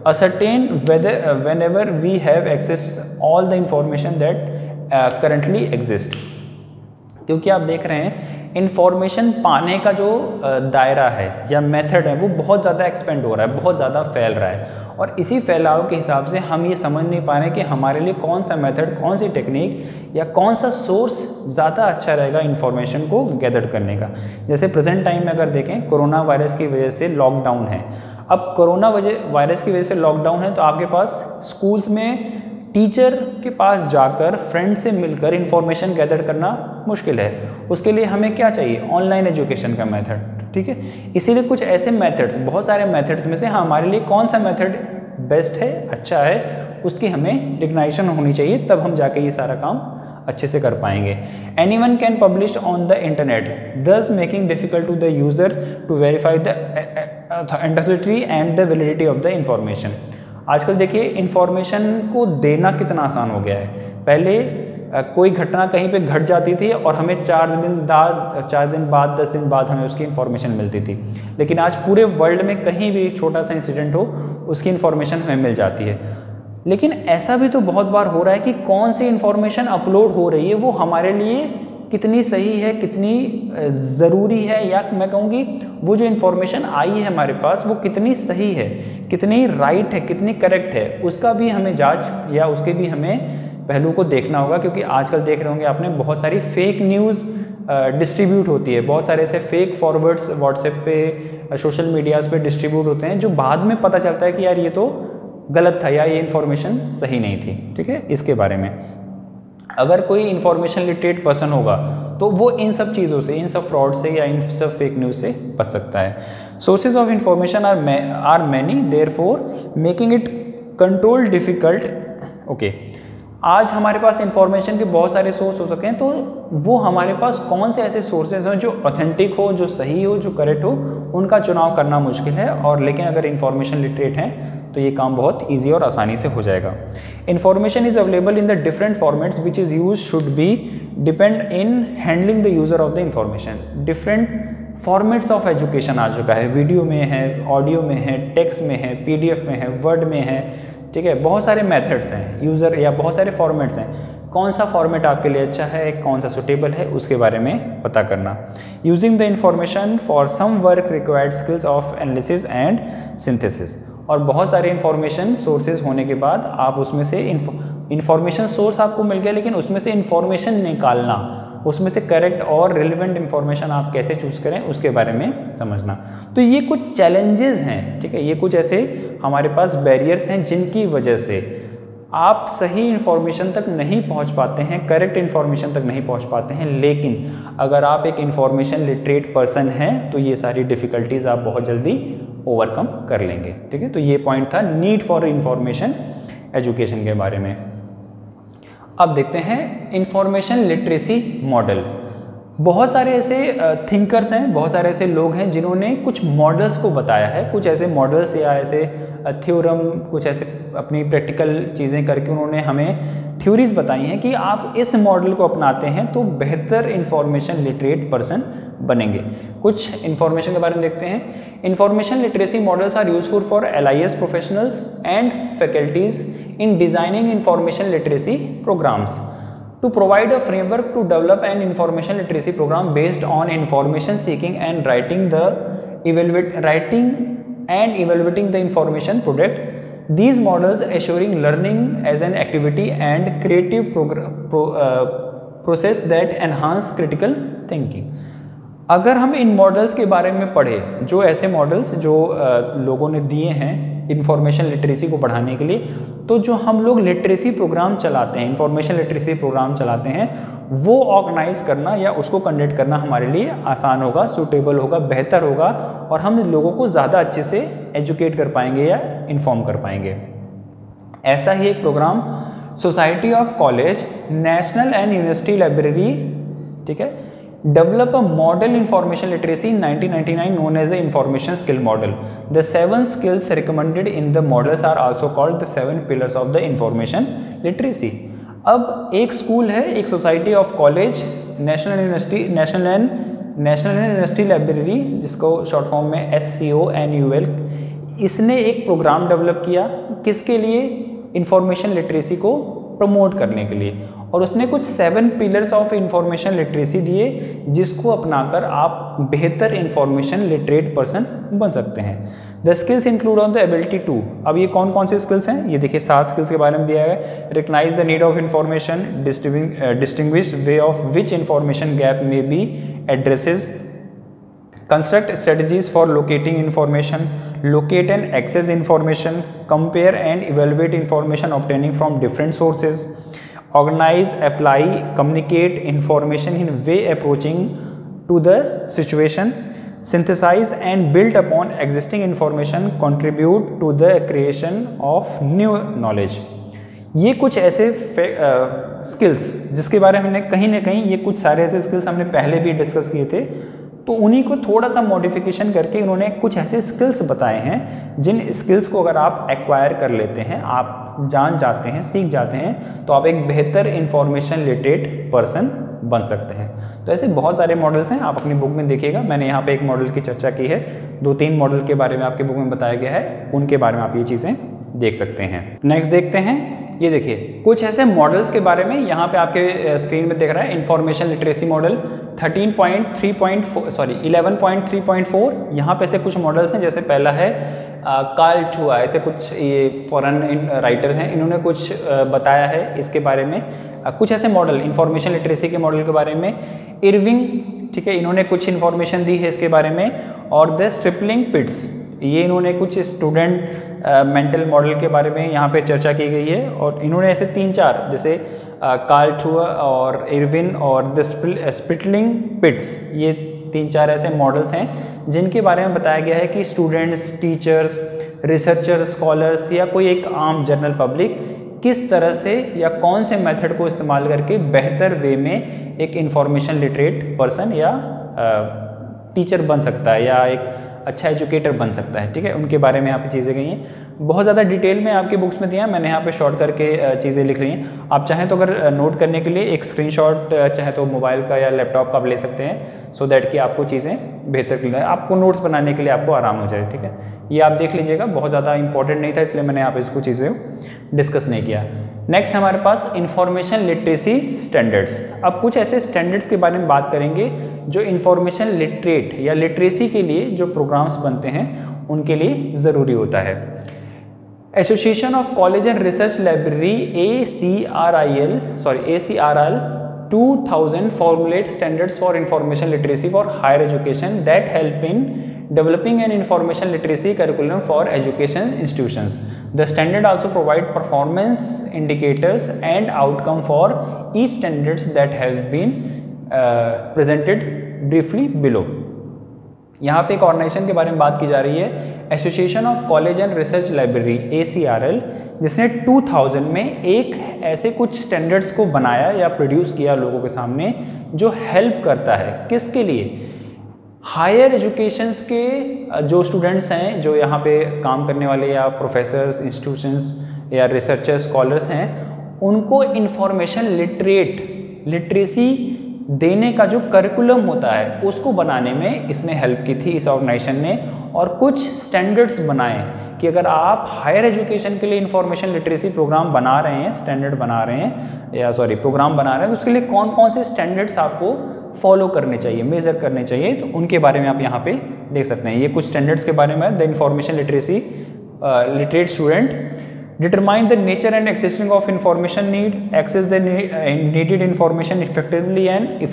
ascertain whenever we have access all the information that currently exist। क्योंकि आप देख रहे हैं इन्फॉर्मेशन पाने का जो दायरा है या मेथड है वो बहुत ज़्यादा एक्सपेंड हो रहा है, बहुत ज़्यादा फैल रहा है, और इसी फैलाव के हिसाब से हम ये समझ नहीं पा रहे कि हमारे लिए कौन सा मेथड, कौन सी टेक्निक या कौन सा सोर्स ज़्यादा अच्छा रहेगा इन्फॉर्मेशन को गैदर करने का। जैसे प्रेजेंट टाइम में अगर देखें, कोरोना वायरस की वजह से लॉकडाउन है। अब कोरोना वायरस की वजह से लॉकडाउन है तो आपके पास स्कूल्स में टीचर के पास जाकर फ्रेंड से मिलकर इन्फॉर्मेशन गैदर करना मुश्किल है। उसके लिए हमें क्या चाहिए? ऑनलाइन एजुकेशन का मेथड, ठीक है। इसीलिए कुछ ऐसे मेथड्स, बहुत सारे मेथड्स में से हमारे लिए कौन सा मेथड बेस्ट है, अच्छा है, उसकी हमें रिकग्नाइजेशन होनी चाहिए, तब हम जाके ये सारा काम अच्छे से कर पाएंगे। Anyone can publish on the internet, thus making difficult to the user to verify the authenticity and the validity of the information. आजकल देखिए इन्फॉर्मेशन को देना कितना आसान हो गया है। पहले कोई घटना कहीं पे घट जाती थी और हमें 4 दिन बाद 10 दिन बाद हमें उसकी इन्फॉर्मेशन मिलती थी, लेकिन आज पूरे वर्ल्ड में कहीं भी छोटा सा इंसिडेंट हो उसकी इन्फॉर्मेशन हमें मिल जाती है। लेकिन ऐसा भी तो बहुत बार हो रहा है कि कौन सी इन्फॉर्मेशन अपलोड हो रही है वो हमारे लिए कितनी सही है, कितनी ज़रूरी है, या मैं कहूँगी वो जो इन्फॉर्मेशन आई है हमारे पास वो कितनी सही है, कितनी राइट है, कितनी करेक्ट है, उसका भी हमें जांच या उसके भी हमें पहलू को देखना होगा। क्योंकि आजकल देख रहे होंगे आपने बहुत सारी फेक न्यूज़ डिस्ट्रीब्यूट होती है, बहुत सारे ऐसे फेक फॉरवर्ड्स व्हाट्सएप पे, सोशल मीडियाज़ पे डिस्ट्रीब्यूट होते हैं, जो बाद में पता चलता है कि यार ये तो गलत था या ये इन्फॉर्मेशन सही नहीं थी, ठीक है। इसके बारे में अगर कोई इन्फॉर्मेशन लिटरेट पर्सन होगा तो वो इन सब चीज़ों से, इन सब फ्रॉड से या इन सब फेक न्यूज़ से बच सकता है। Sources of information are many, therefore making it control difficult. Okay, आज हमारे पास इंफॉर्मेशन के बहुत सारे सोर्स हो सके हैं, तो वो हमारे पास कौन से ऐसे सोर्सेज हैं जो ऑथेंटिक हो, जो सही हो, जो करेक्ट हो, उनका चुनाव करना मुश्किल है। और लेकिन अगर इंफॉर्मेशन लिटरेट हैं तो ये काम बहुत ईजी और आसानी से हो जाएगा। Information is available in the different formats which is use should be depend in handling the user of the information. Different formats of education आ चुका है, वीडियो में है, ऑडियो में है, टेक्स्ट में है, PDF में है, वर्ड में है, ठीक है, बहुत सारे मेथड्स हैं यूज़र या बहुत सारे फॉर्मेट्स हैं। कौन सा फॉर्मेट आपके लिए अच्छा है, कौन सा सुटेबल है, उसके बारे में पता करना। Using the information for some work required skills of analysis and synthesis. और बहुत सारे इंफॉर्मेशन सोर्सेज होने के बाद आप उसमें से इंफॉर्मेशन सोर्स आपको मिल गया, लेकिन उसमें से इंफॉर्मेशन निकालना, उसमें से करेक्ट और रिलेवेंट इंफॉर्मेशन आप कैसे चूज करें उसके बारे में समझना। तो ये कुछ चैलेंजेस हैं, ठीक है, ये कुछ ऐसे हमारे पास बैरियर्स हैं जिनकी वजह से आप सही इन्फॉर्मेशन तक नहीं पहुंच पाते हैं, करेक्ट इन्फॉर्मेशन तक नहीं पहुंच पाते हैं। लेकिन अगर आप एक इन्फॉर्मेशन लिटरेट पर्सन हैं तो ये सारी डिफ़िकल्टीज आप बहुत जल्दी ओवरकम कर लेंगे, ठीक है। तो ये पॉइंट था नीड फॉर इंफॉर्मेशन एजुकेशन के बारे में। अब देखते हैं इंफॉर्मेशन लिटरेसी मॉडल। बहुत सारे ऐसे थिंकर्स हैं, बहुत सारे ऐसे लोग हैं जिन्होंने कुछ मॉडल्स को बताया है, कुछ ऐसे मॉडल्स या ऐसे थ्योरम, कुछ ऐसे अपनी प्रैक्टिकल चीज़ें करके उन्होंने हमें थ्योरीज बताई हैं कि आप इस मॉडल को अपनाते हैं तो बेहतर इंफॉर्मेशन लिटरेट पर्सन बनेंगे। कुछ इंफॉर्मेशन के बारे में देखते हैं। Information literacy models are useful for LIS professionals and faculties in designing information literacy programmes to provide a framework to develop an information literacy program based on information seeking and writing and evaluating the information product. These models assuring learning as an activity and creative process that enhance critical thinking. अगर हम इन models के बारे में पढ़ें, जो ऐसे models जो लोगों ने दिए हैं इंफॉर्मेशन लिटरेसी को बढ़ाने के लिए, तो जो हम लोग लिटरेसी प्रोग्राम चलाते हैं, इंफॉर्मेशन लिटरेसी प्रोग्राम चलाते हैं, वो ऑर्गेनाइज करना या उसको कंडक्ट करना हमारे लिए आसान होगा, सूटेबल होगा, बेहतर होगा और हम लोगों को ज़्यादा अच्छे से एजुकेट कर पाएंगे या इन्फॉर्म कर पाएंगे। ऐसा ही एक programme society of college, national and university library, ठीक है, develop a model information literacy in 1999 known as the information skill model. The 7 skills recommended in the models are also called the 7 pillars of the information literacy. अब एक school है, एक society of college, national and university library, जिसको short form में SCONUL, इसने एक programme develop किया किसके लिए, इंफॉर्मेशन लिटरेसी को प्रमोट करने के लिए, और उसने कुछ 7 पिलर्स ऑफ इंफॉर्मेशन लिटरेसी दिए जिसको अपनाकर आप बेहतर इंफॉर्मेशन लिटरेट पर्सन बन सकते हैं। The skills include on the ability to, अब ये कौन कौन से स्किल्स हैं, ये देखिए 7 स्किल्स के बारे में दिया है। Recognise the need of information, distinguish way of which information gap may be addresses, construct strategies for locating information, locate and access information, compare and evaluate information obtaining from different sources, organize, apply, communicate information in way approaching to the situation, synthesize and build upon existing information, contribute to the creation of new knowledge. ये कुछ ऐसे skills जिसके बारे में हमने कहीं ना कहीं, ये कुछ सारे ऐसे स्किल्स हमने पहले भी डिस्कस किए थे, तो उन्हीं को थोड़ा सा मॉडिफिकेशन करके इन्होंने कुछ ऐसे स्किल्स बताए हैं जिन स्किल्स को अगर आप एक्वायर कर लेते हैं, आप जान जाते हैं, सीख जाते हैं, तो आप एक बेहतर इंफॉर्मेशन लिटरेट पर्सन बन सकते हैं। तो ऐसे बहुत सारे मॉडल्स हैं, आप अपनी बुक में देखिएगा, मैंने यहाँ पे एक मॉडल की चर्चा की है, 2-3 मॉडल के बारे में आपकी बुक में बताया गया है, उनके बारे में आप ये चीज़ें देख सकते हैं। नेक्स्ट देखते हैं, ये देखिए कुछ ऐसे मॉडल्स के बारे में यहाँ पे आपके स्क्रीन में दिख रहा है। इंफॉर्मेशन लिटरेसी मॉडल 11.3.4, यहाँ पे से कुछ मॉडल्स हैं, जैसे पहला है कार्ल ठुआ, ऐसे कुछ ये फॉरेन राइटर हैं, इन्होंने कुछ बताया है इसके बारे में। कुछ ऐसे मॉडल इंफॉर्मेशन लिटरेसी के मॉडल के बारे में, इरविंग, ठीक है, इन्होंने कुछ इन्फॉर्मेशन दी है इसके बारे में, और द स्ट्रिपलिंग पिट्स, ये इन्होंने कुछ स्टूडेंट मेंटल मॉडल के बारे में यहाँ पे चर्चा की गई है। और इन्होंने ऐसे 3-4 जैसे कार्ल ठुआ और इरविन और द स्ट्रिपलिंग पिट्स, ये 3-4 ऐसे मॉडल्स हैं जिनके बारे में बताया गया है कि स्टूडेंट्स, टीचर्स, रिसर्चर, स्कॉलर्स या कोई एक आम जनरल पब्लिक किस तरह से या कौन से मेथड को इस्तेमाल करके बेहतर वे में एक इंफॉर्मेशन लिटरेट पर्सन या टीचर बन सकता है या एक अच्छा एजुकेटर बन सकता है। ठीक है, उनके बारे में यहाँ पे चीज़ें गई हैं, बहुत ज़्यादा डिटेल में आपकी बुक्स में दिया है, मैंने यहाँ पे शॉर्ट करके चीज़ें लिख रही हैं। आप चाहें तो अगर नोट करने के लिए एक स्क्रीनशॉट चाहे तो मोबाइल का या लैपटॉप का आप ले सकते हैं, सो दैट कि आपको चीज़ें बेहतर क्लियर है, आपको नोट्स बनाने के लिए आपको आराम हो जाए। ठीक है, ये आप देख लीजिएगा, बहुत ज़्यादा इंपॉर्टेंट नहीं था इसलिए मैंने यहाँ पे इसको चीज़ें डिस्कस नहीं किया। नेक्स्ट हमारे पास इंफॉर्मेशन लिटरेसी स्टैंडर्ड्स। अब कुछ ऐसे स्टैंडर्ड्स के बारे में बात करेंगे जो इंफॉर्मेशन लिटरेट या लिटरेसी के लिए जो प्रोग्राम्स बनते हैं उनके लिए ज़रूरी होता है। Association of college and research library ACRL 2000 formulate standards for information literacy for higher education that help in developing an information literacy curriculum for education institutions. The standard also provide performance indicators and outcome for each standards that has been presented briefly below. यहाँ पे एक organisation के बारे में बात की जा रही है, association of college and research library ACRL, जिसने 2000 में एक ऐसे कुछ स्टैंडर्ड्स को बनाया या प्रोड्यूस किया लोगों के सामने जो हेल्प करता है किसके लिए, हायर एजुकेशंस के जो स्टूडेंट्स हैं, जो यहाँ पे काम करने वाले या प्रोफेसर्स, इंस्टीट्यूशंस या रिसर्चर्स, स्कॉलर्स हैं, उनको इंफॉर्मेशन लिटरेसी देने का जो करिकुलम होता है उसको बनाने में इसने हेल्प की थी इस ऑर्गेनाइजेशन ने, और कुछ स्टैंडर्ड्स बनाए कि अगर आप हायर एजुकेशन के लिए इंफॉर्मेशन लिटरेसी प्रोग्राम बना रहे हैं, स्टैंडर्ड बना रहे हैं या प्रोग्राम बना रहे हैं, तो उसके लिए कौन कौन से स्टैंडर्ड्स आपको फॉलो करने चाहिए, मेजर करने चाहिए, तो उनके बारे में आप यहाँ पे देख सकते हैं। ये कुछ स्टैंडर्ड्स के बारे में, the information literacy literate student determine the nature and existing of information need, access the needed information effectively and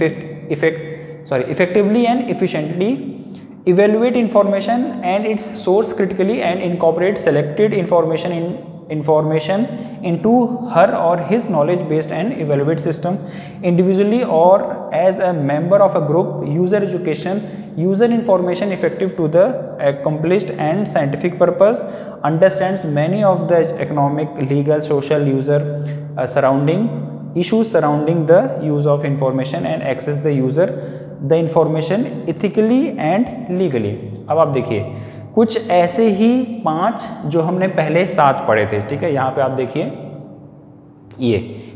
efficiently, evaluate information and its source critically, and incorporate selected information into her or his knowledge based and evaluate system, individually or as a member of a group. User information effective to the accomplished and scientific purpose, understands many of the economic, legal, social user surrounding issues surrounding the use of information, and access the user the information ethically and legally. अब आप देखिए कुछ ऐसे ही 5 जो हमने पहले 7 पढ़े थे। ठीक है, यहाँ पे आप देखिए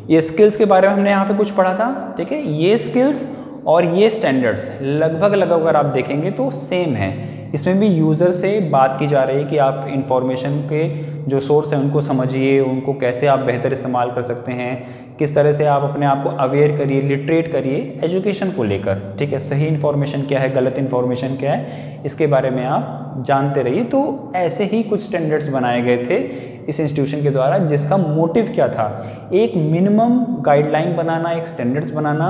ये स्किल्स के बारे में हमने यहाँ पे कुछ पढ़ा था। ठीक है, ये स्किल्स और ये स्टैंडर्ड्स लगभग अगर आप देखेंगे तो सेम है। इसमें भी यूज़र से बात की जा रही है कि आप इंफॉर्मेशन के जो सोर्स हैं उनको समझिए, उनको कैसे आप बेहतर इस्तेमाल कर सकते हैं, किस तरह से आप अपने आप को अवेयर करिए, लिटरेट करिए एजुकेशन को लेकर। ठीक है, सही इन्फॉर्मेशन क्या है, गलत इन्फॉर्मेशन क्या है, इसके बारे में आप जानते रहिए। तो ऐसे ही कुछ स्टैंडर्ड्स बनाए गए थे इस इंस्टीट्यूशन के द्वारा, जिसका मोटिव क्या था, एक मिनिमम गाइडलाइन बनाना, एक स्टैंडर्ड्स बनाना,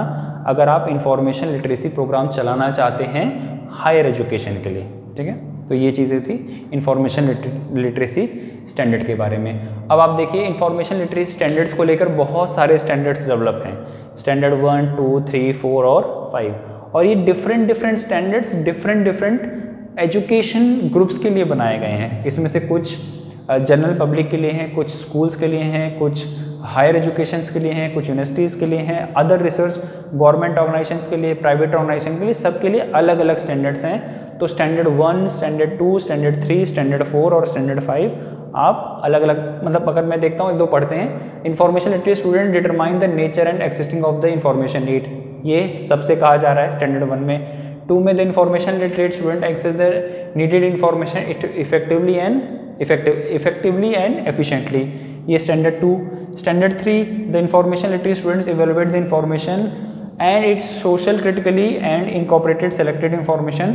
अगर आप इंफॉर्मेशन लिटरेसी प्रोग्राम चलाना चाहते हैं हायर एजुकेशन के लिए। ठीक है, तो ये चीज़ें थी इंफॉर्मेशन लिटरेसी स्टैंडर्ड के बारे में। अब आप देखिए इंफॉर्मेशन लिटरेसी स्टैंडर्ड्स को लेकर बहुत सारे स्टैंडर्ड्स डेवलप हैं, स्टैंडर्ड 1, 2, 3, 4 और 5, और ये different standards different education groups के लिए बनाए गए हैं। इसमें से कुछ जनरल पब्लिक के लिए हैं, कुछ स्कूल्स के लिए हैं, कुछ हायर एजुकेशंस के लिए हैं, कुछ यूनिवर्सिटीज़ के लिए हैं, अदर रिसर्च गवर्नमेंट ऑर्गेनाइजेशंस के लिए, प्राइवेट ऑर्गेनाइजेशन के लिए, सबके लिए अलग अलग स्टैंडर्ड्स हैं। तो स्टैंडर्ड 1, स्टैंडर्ड 2, स्टैंडर्ड 3, स्टैंडर्ड 4 और स्टैंडर्ड 5 आप अलग अलग, मतलब अगर मैं देखता हूँ 1-2 पढ़ते हैं। Information literacy student determine the nature and existing of the information need, ये सबसे कहा जा रहा है स्टैंडर्ड 1 में। 2 में the information literate student access the needed information effectively and efficiently, ये standard 2। Standard 3 the information literacy students evaluate the information and its social critically and incorporated selected information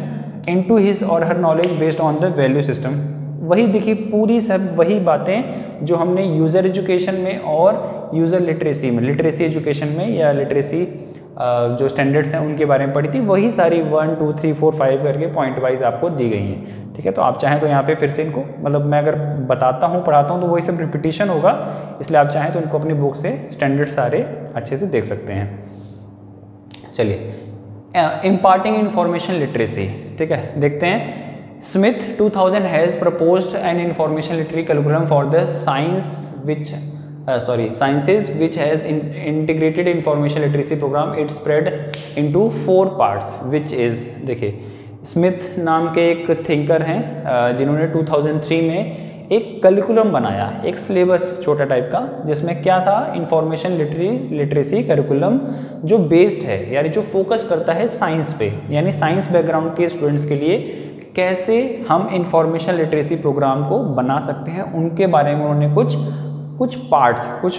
into his or her knowledge based on the value system। वही देखिए पूरी सब वही बातें जो हमने user education में और यूज़र लिटरेसी में, लिटरेसी एजुकेशन में या लिटरेसी जो स्टैंडर्ड्स हैं उनके बारे में पढ़ी थी, वही सारी 1, 2, 3, 4, 5 करके पॉइंट वाइज आपको दी गई हैं। ठीक है, तो आप चाहें तो यहाँ पे फिर से इनको, मतलब मैं अगर बताता हूँ पढ़ाता हूँ तो वही सब रिपीटिशन होगा, इसलिए आप चाहें तो इनको अपनी बुक से स्टैंडर्ड सारे अच्छे से देख सकते हैं। चलिए, इम्पार्टिंग इंफॉर्मेशन लिटरेसी। ठीक है, देखते हैं। Smith 2000 has proposed an information literacy curriculum for the science which sciences which has integrated information literacy program. It spread into 4 parts which is, देखिए स्मिथ नाम के एक थिंकर हैं जिन्होंने 2003 में एक करिकुलम बनाया, एक सिलेबस छोटा टाइप का, जिसमें क्या था, इंफॉर्मेशन लिटरेसी करिकुलम जो बेस्ड है, यानी जो फोकस करता है साइंस पे, यानी साइंस बैकग्राउंड के स्टूडेंट्स के लिए कैसे हम इंफॉर्मेशन लिटरेसी प्रोग्राम को बना सकते हैं, उनके बारे में उन्होंने कुछ पार्ट्स, कुछ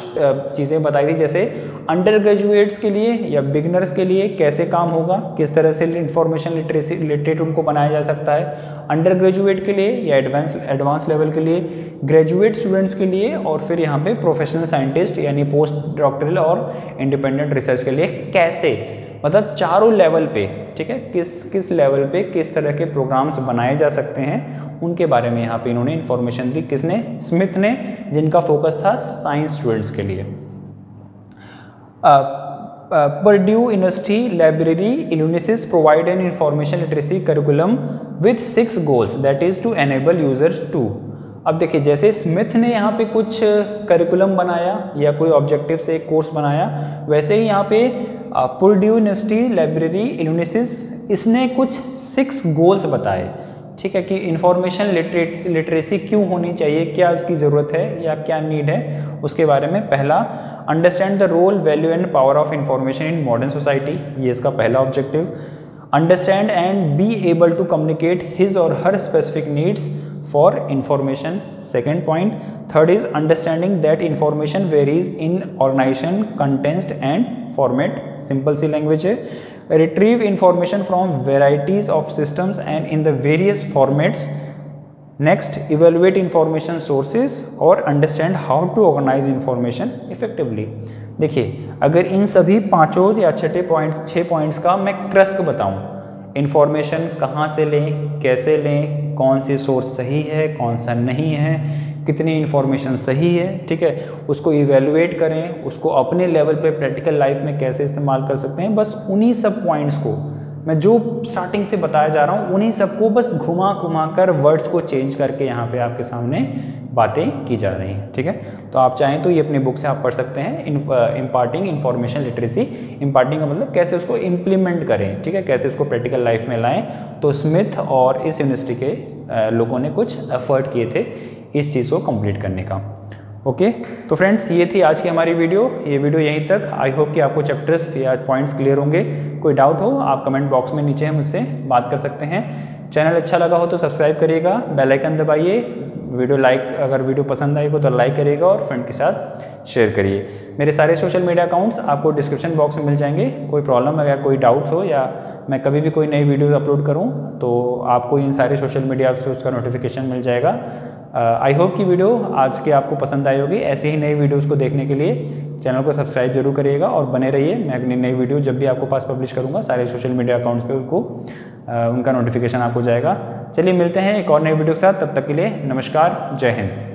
चीज़ें बताई थी। जैसे अंडर ग्रेजुएट्स के लिए या बिगिनर्स के लिए कैसे काम होगा, किस तरह से इंफॉर्मेशन लिटरेसी रिलेटेड उनको बनाया जा सकता है, अंडर ग्रेजुएट के लिए या एडवांस लेवल के लिए, ग्रेजुएट स्टूडेंट्स के लिए, और फिर यहाँ पे प्रोफेशनल साइंटिस्ट यानी पोस्ट डॉक्टरल और इंडिपेंडेंट रिसर्च के लिए कैसे, मतलब चारों लेवल पे, ठीक है, किस लेवल पे किस तरह के प्रोग्राम्स बनाए जा सकते हैं, उनके बारे में यहाँ पे इन्होंने इन्फॉर्मेशन दी। किसने? स्मिथ ने, जिनका फोकस था साइंस स्टूडेंट्स के लिए। Purdue University Library Illinois provide an information literacy curriculum with 6 goals, that is to enable users to। अब देखिए, जैसे स्मिथ ने यहाँ पे कुछ करिकुलम बनाया या कोई ऑब्जेक्टिव से एक कोर्स बनाया, वैसे ही यहाँ पे Purdue University Library Illinois इसने कुछ 6 गोल्स बताए, ठीक है, कि इंफॉर्मेशन लिटरेसी क्यों होनी चाहिए, क्या उसकी ज़रूरत है या क्या नीड है, उसके बारे में। पहला, understand the role, value and power of information in modern society, ये इसका पहला objective. Understand and be able to communicate his or her specific needs for information, second point. Third is understanding that information varies in organization, content and format, simple सी language है। Retrieve information from varieties of systems and in the various formats. Next, evaluate information sources और understand how to organize information effectively। देखिए, अगर इन सभी पांचों या 6 points का मैं क्रस्क बताऊं, इंफॉर्मेशन कहाँ से लें, कैसे लें, कौन सी सोर्स सही है, कौन सा नहीं है, कितनी इन्फॉर्मेशन सही है, ठीक है, उसको इवेलुएट करें, उसको अपने लेवल पे प्रैक्टिकल लाइफ में कैसे इस्तेमाल कर सकते हैं, बस उन्हीं सब पॉइंट्स को मैं जो स्टार्टिंग से बताया जा रहा हूँ, उन्हीं सबको बस घुमा कर वर्ड्स को चेंज करके यहाँ पे आपके सामने बातें की जा रही हैं, ठीक है। तो आप चाहें तो ये अपनी बुक से आप पढ़ सकते हैं, इम्पार्टिंग इंफॉर्मेशन लिटरेसी। इम्पार्टिंग का मतलब कैसे उसको इम्प्लीमेंट करें, ठीक है, कैसे उसको प्रैक्टिकल लाइफ में लाएं। तो स्मिथ और इस यूनिवर्सिटी के लोगों ने कुछ एफर्ट किए थे इस चीज़ को कंप्लीट करने का। ओके, तो फ्रेंड्स, ये थी आज की हमारी वीडियो। ये वीडियो यहीं तक। आई होप कि आपको चैप्टर्स या पॉइंट्स क्लियर होंगे। कोई डाउट हो आप कमेंट बॉक्स में नीचे मुझसे बात कर सकते हैं। चैनल अच्छा लगा हो तो सब्सक्राइब करिएगा, बेल आइकन दबाइए, अगर वीडियो पसंद आई हो तो लाइक करिएगा और फ्रेंड के साथ शेयर करिए। मेरे सारे सोशल मीडिया अकाउंट्स आपको डिस्क्रिप्शन बॉक्स में मिल जाएंगे। कोई प्रॉब्लम अगर कोई डाउट्स हो या मैं कभी भी कोई नई वीडियो अपलोड करूं तो आपको इन सारे सोशल मीडिया से उसका नोटिफिकेशन मिल जाएगा। आई होप कि वीडियो आज के आपको पसंद आई होगी। ऐसे ही नई वीडियोस को देखने के लिए चैनल को सब्सक्राइब जरूर करिएगा और बने रहिए। मैं अपनी नई वीडियो जब भी आपको पास पब्लिश करूँगा सारे सोशल मीडिया अकाउंट्स पे उनका नोटिफिकेशन आपको जाएगा। चलिए मिलते हैं एक और नई वीडियो के साथ, तब तक के लिए नमस्कार, जय हिंद।